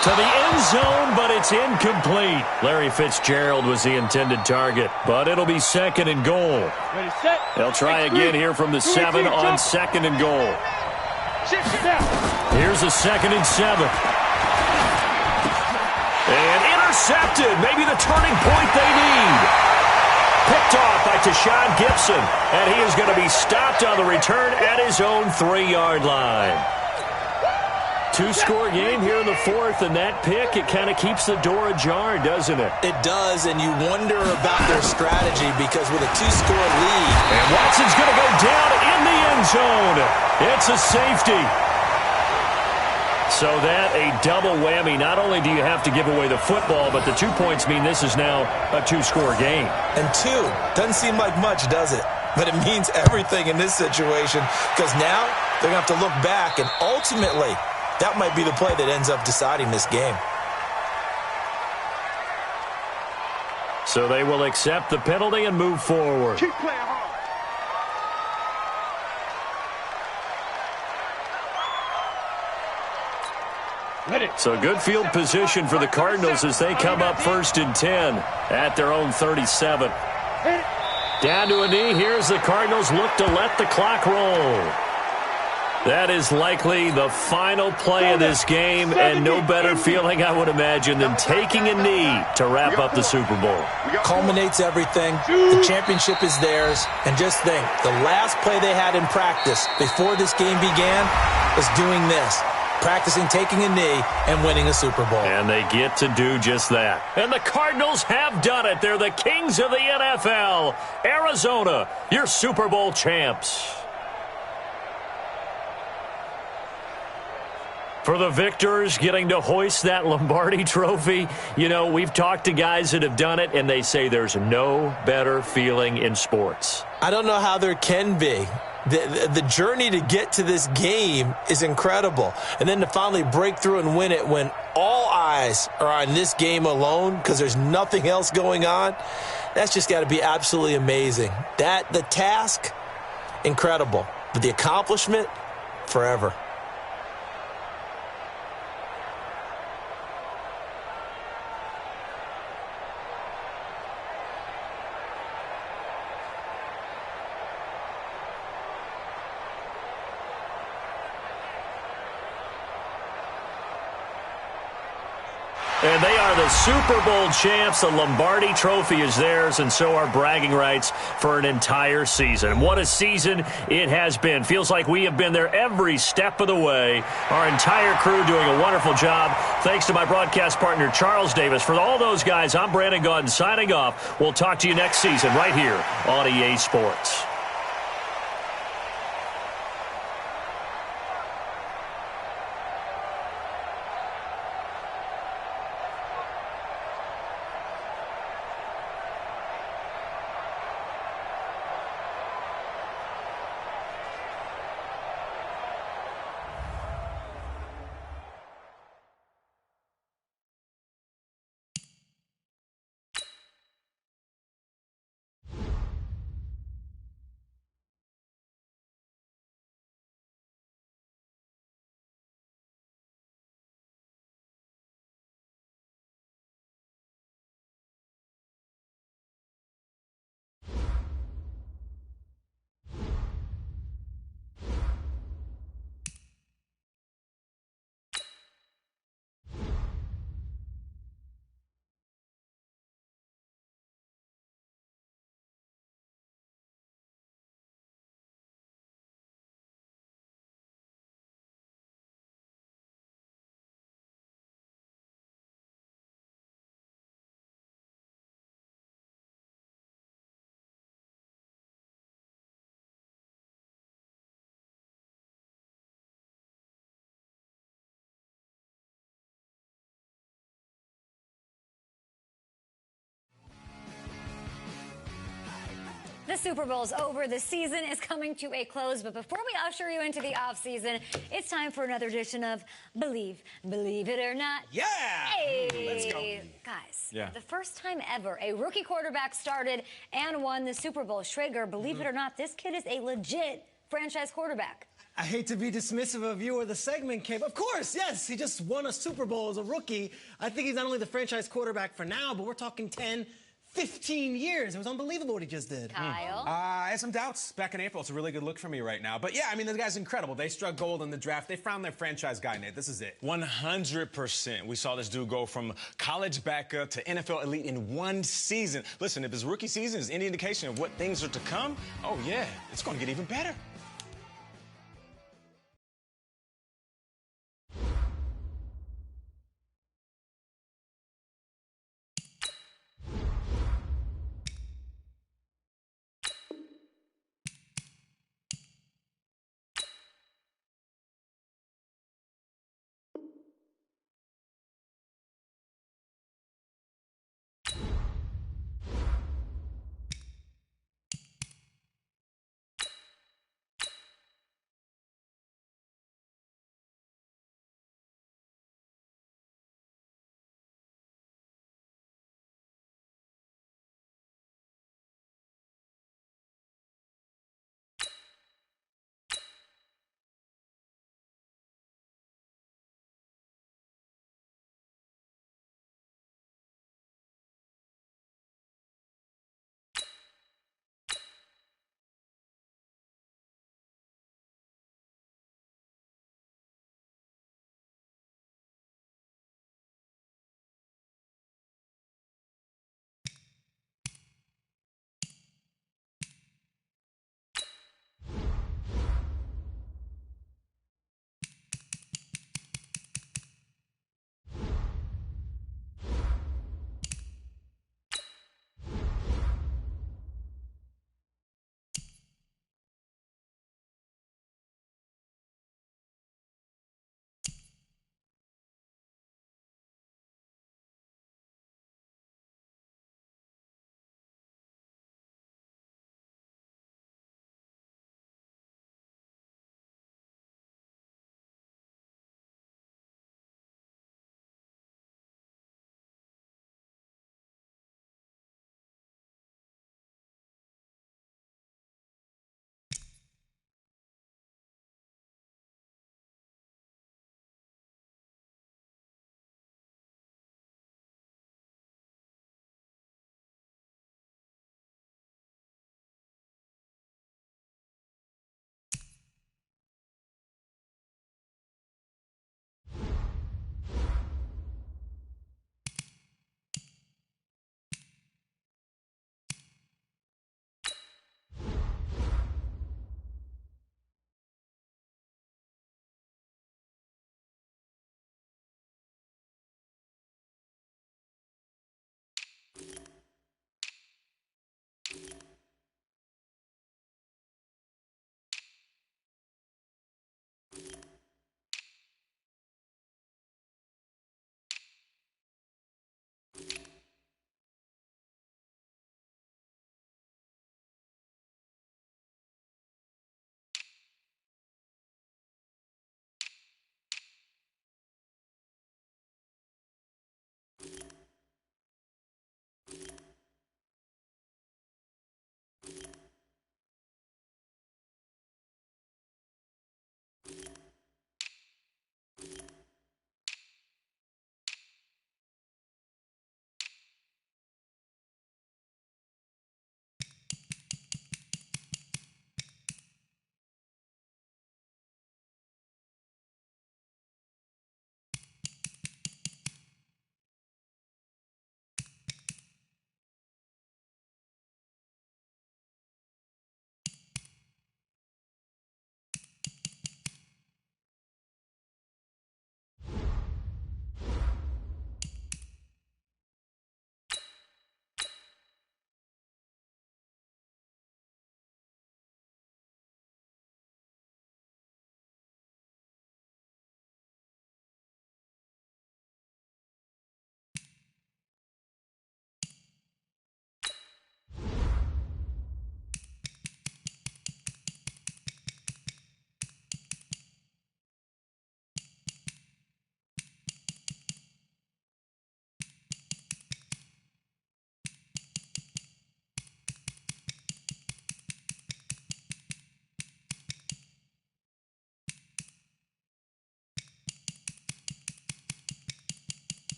To the end zone, but it's incomplete. Larry Fitzgerald was the intended target, but it'll be 2nd and goal. Ready, set. They'll try again here from the 7 on 2nd and goal. Shift, snap. Here's a 2nd and 7. And intercepted. Maybe the turning point they need. Picked off by Tashawn Gibson. And he is going to be stopped on the return at his own 3-yard line. 2-score game here in the 4th, and that pick, it kind of keeps the door ajar, doesn't it? It does, and you wonder about their strategy because with a 2-score lead. And Watson's going to go down in the end zone. It's a safety. So that a double whammy. Not only do you have to give away the football, but the 2 points mean this is now a 2-score game. And 2 doesn't seem like much, does it? But it means everything in this situation because now they're going to have to look back, and ultimately that might be the play that ends up deciding this game. So they will accept the penalty and move forward. Keep playing hard. So good field position for the Cardinals as they come up 1st and 10 at their own 37. Down to a knee. Here's the Cardinals look to let the clock roll. That is likely the final play of this game, and no better feeling, I would imagine, than taking a knee to wrap up the Super Bowl. Culminates everything. The championship is theirs. And just think, the last play they had in practice before this game began was doing this. Practicing taking a knee and winning a Super Bowl. And they get to do just that. And the Cardinals have done it. They're the kings of the NFL. Arizona, your Super Bowl champs. For the victors, getting to hoist that Lombardi trophy, you know, we've talked to guys that have done it, and they say there's no better feeling in sports. I don't know how there can be. The journey to get to this game is incredible. And then to finally break through and win it when all eyes are on this game alone because there's nothing else going on, that's just got to be absolutely amazing. The task, incredible. But the accomplishment, forever. And they are the Super Bowl champs. The Lombardi trophy is theirs, and so are bragging rights for an entire season. What a season it has been. Feels like we have been there every step of the way. Our entire crew doing a wonderful job. Thanks to my broadcast partner, Charles Davis. For all those guys, I'm Brandon Gaudin signing off. We'll talk to you next season right here on EA Sports. Super Bowl's over. The season is coming to a close. But before we usher you into the offseason, it's time for another edition of Believe It or Not. Yeah! Hey! Let's go. Guys, the first time ever a rookie quarterback started and won the Super Bowl. Schrager, believe it or not, this kid is a legit franchise quarterback. I hate to be dismissive of you or the segment, Kate. Of course, yes, he just won a Super Bowl as a rookie. I think he's not only the franchise quarterback for now, but we're talking 10, 15 years. It was unbelievable what he just did. Kyle? I had some doubts back in April. It's a really good look for me right now. But yeah, I mean, the guy's incredible. They struck gold in the draft. They found their franchise guy, Nate. This is it. 100%. We saw this dude go from college backup to NFL elite in one season. Listen, if his rookie season is any indication of what things are to come, oh yeah, it's going to get even better.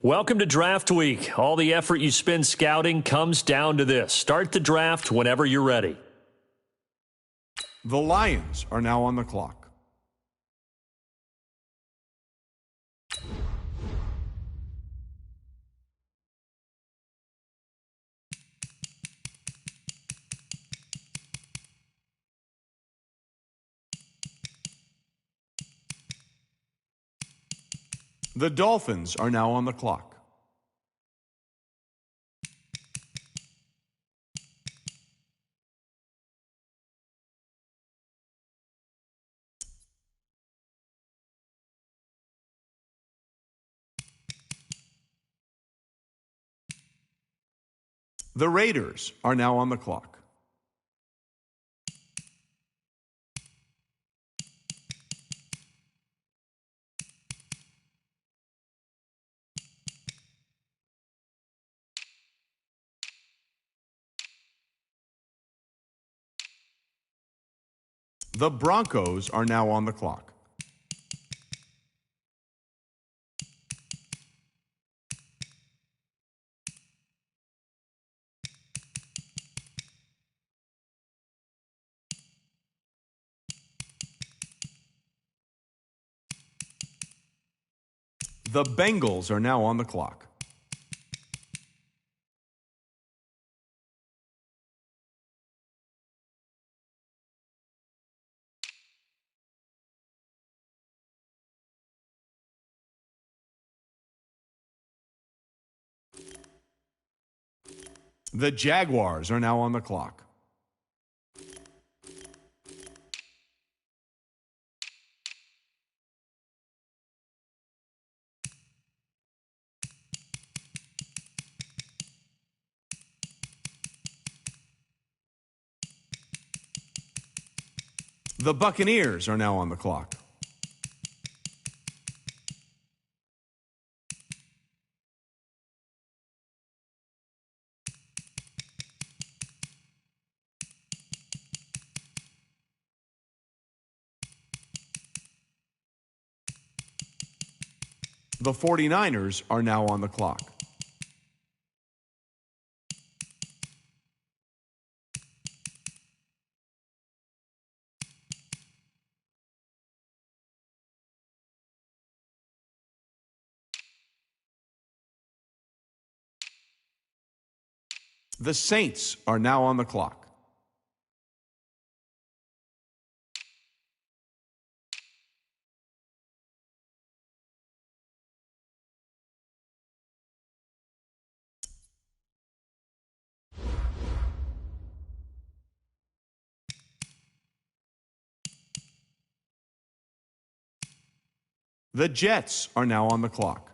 Welcome to Draft Week. All the effort you spend scouting comes down to this. Start the draft whenever you're ready. The Lions are now on the clock. The Dolphins are now on the clock. The Raiders are now on the clock. The Broncos are now on the clock. The Bengals are now on the clock. The Jaguars are now on the clock. The Buccaneers are now on the clock. The 49ers are now on the clock. The Saints are now on the clock. The Jets are now on the clock.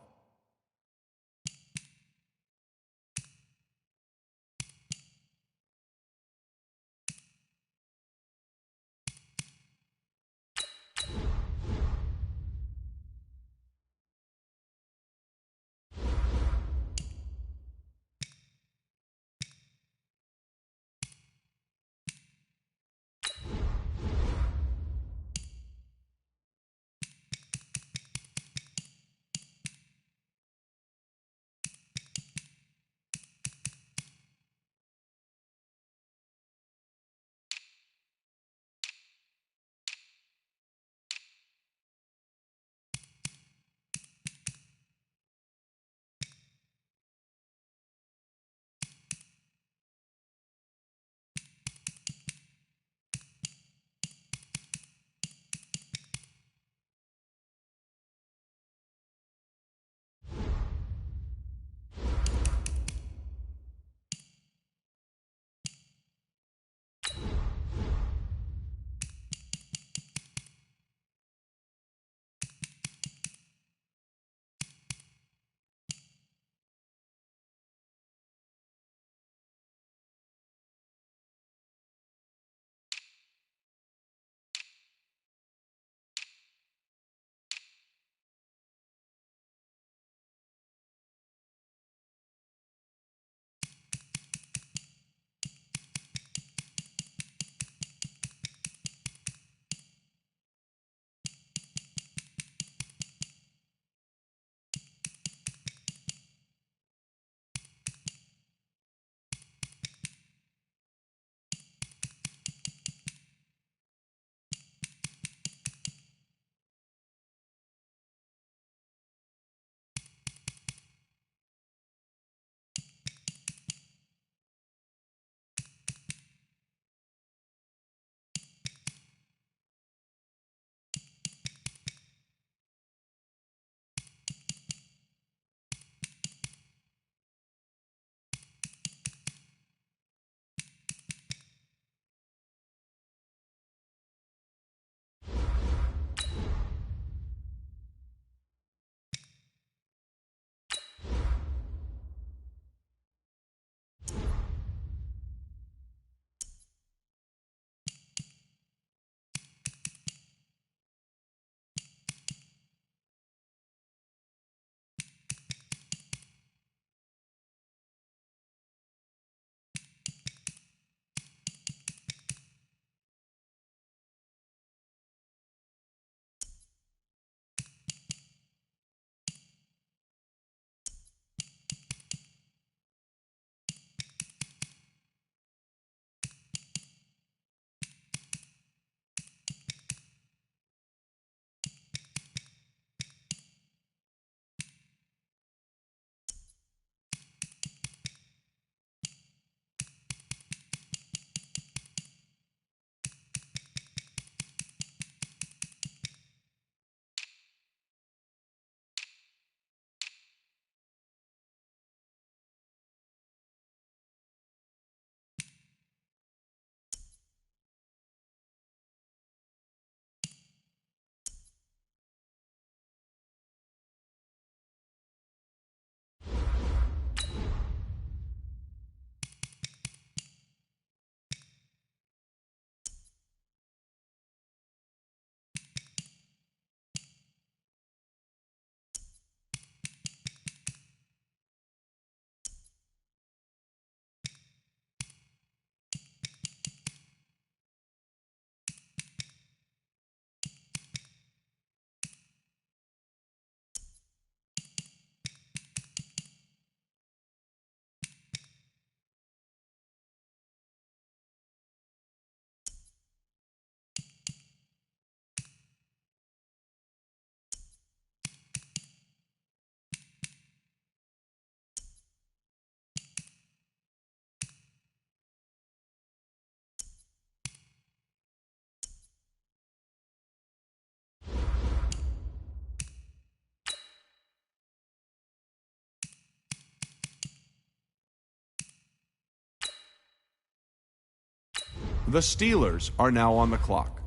The Steelers are now on the clock.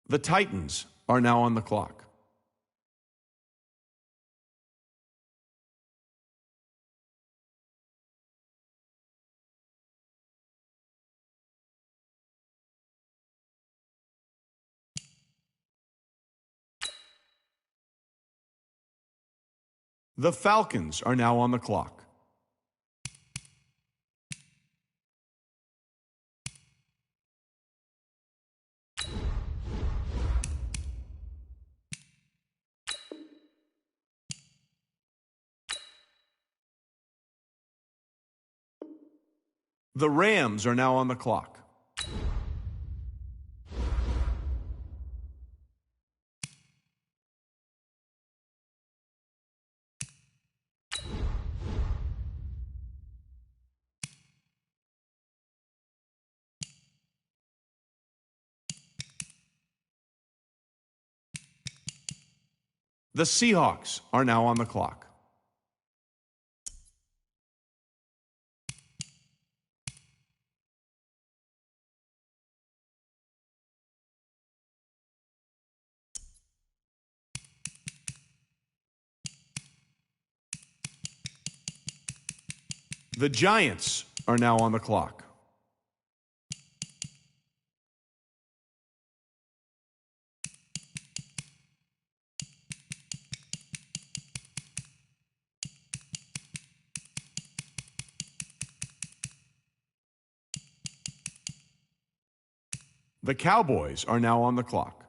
The Titans are now on the clock. The Falcons are now on the clock. The Rams are now on the clock. The Seahawks are now on the clock. The Giants are now on the clock. The Cowboys are now on the clock.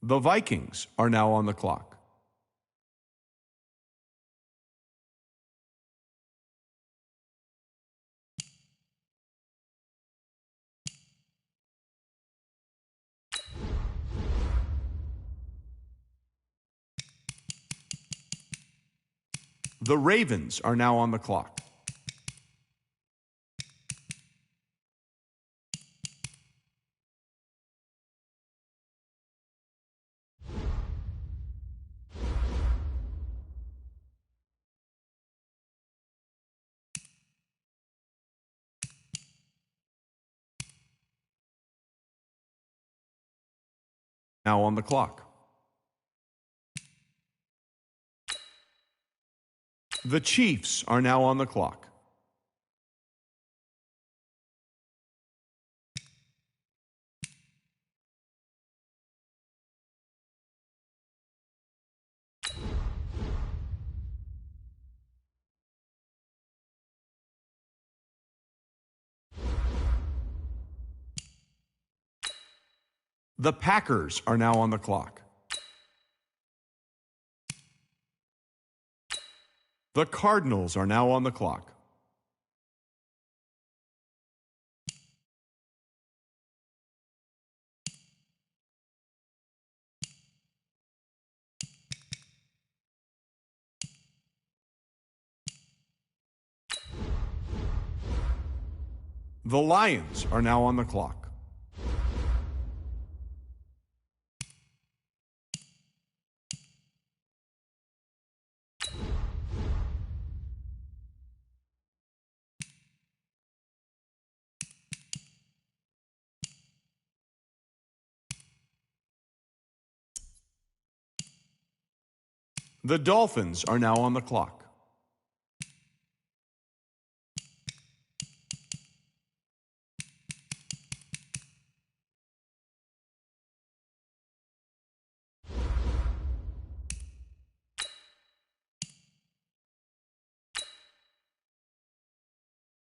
The Vikings are now on the clock. The Ravens are now on the clock. Now on the clock. The Chiefs are now on the clock. The Packers are now on the clock. The Cardinals are now on the clock. The Lions are now on the clock. The Dolphins are now on the clock.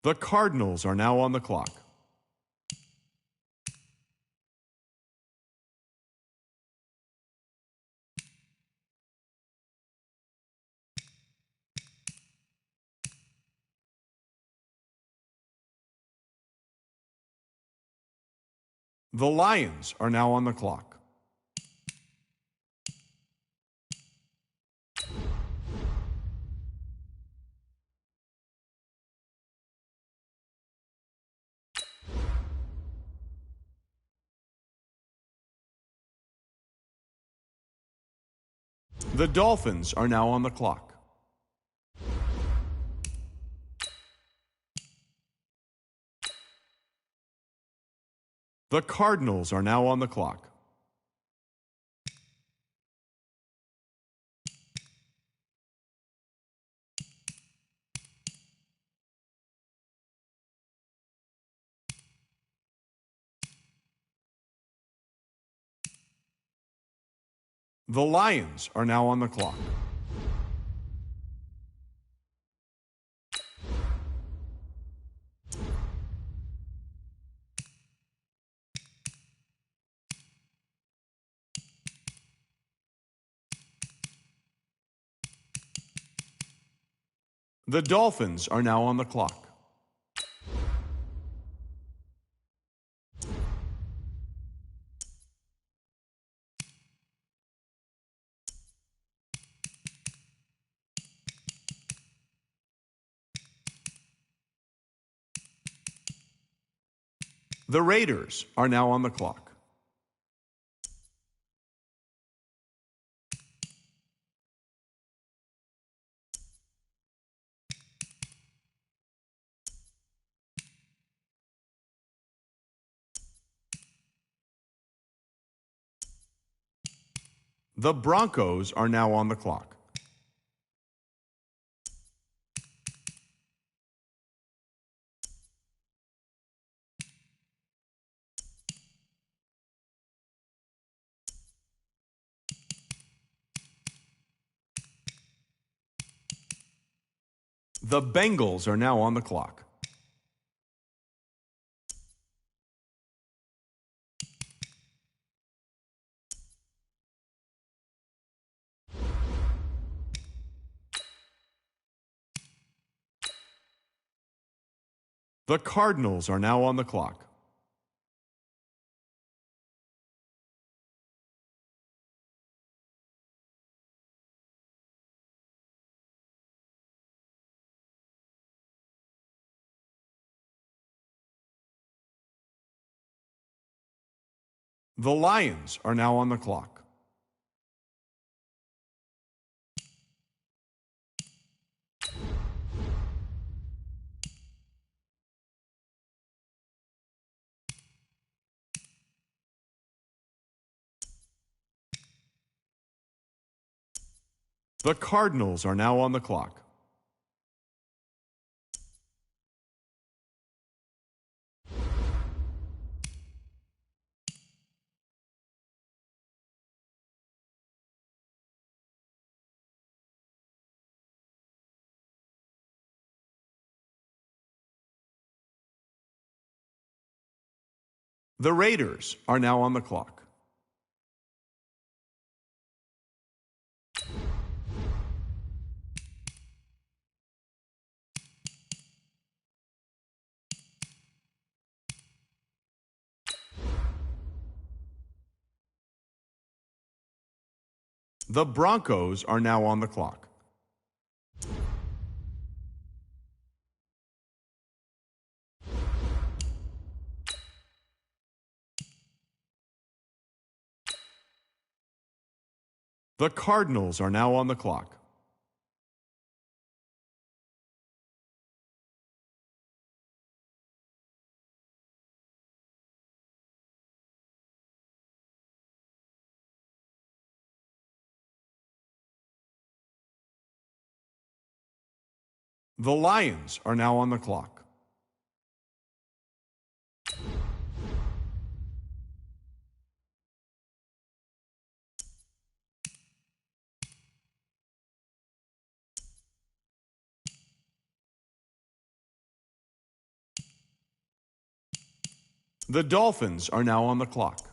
The Cardinals are now on the clock. The Lions are now on the clock. The Dolphins are now on the clock. The Cardinals are now on the clock. The Lions are now on the clock. The Dolphins are now on the clock. The Raiders are now on the clock. The Broncos are now on the clock. The Bengals are now on the clock. The Cardinals are now on the clock. The Lions are now on the clock. The Cardinals are now on the clock. The Raiders are now on the clock. The Broncos are now on the clock. The Cardinals are now on the clock. The Lions are now on the clock. The Dolphins are now on the clock.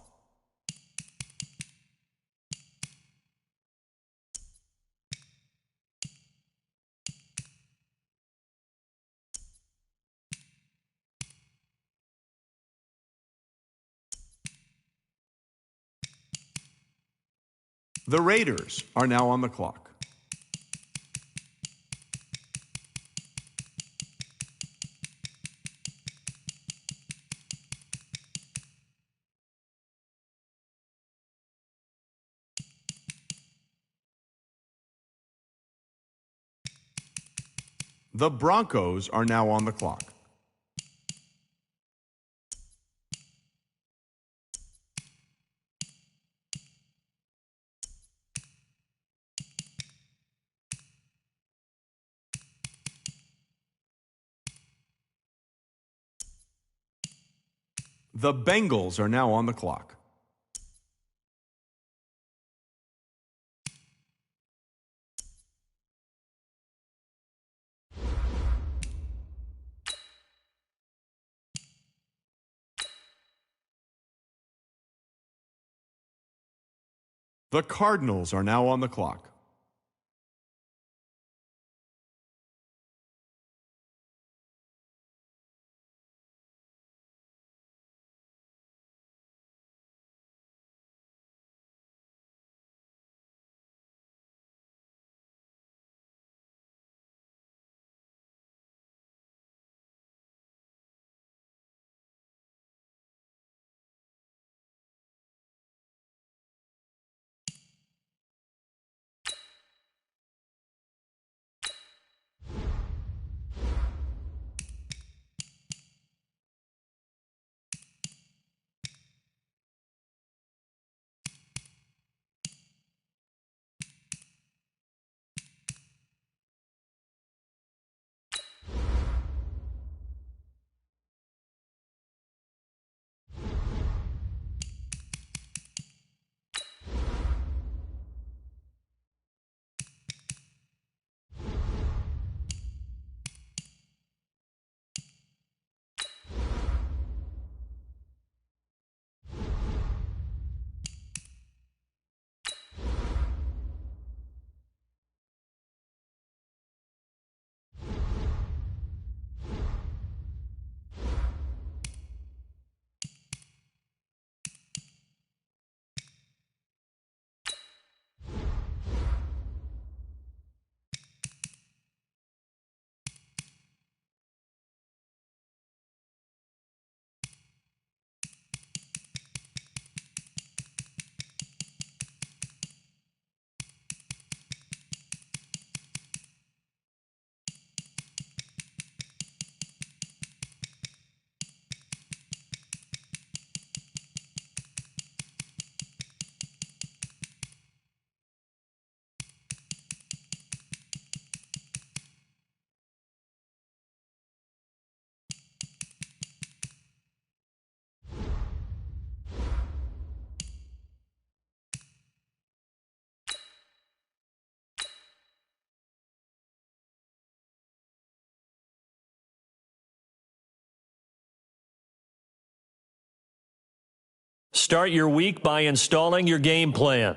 The Raiders are now on the clock. The Broncos are now on the clock. The Bengals are now on the clock. The Cardinals are now on the clock. Start your week by installing your game plan.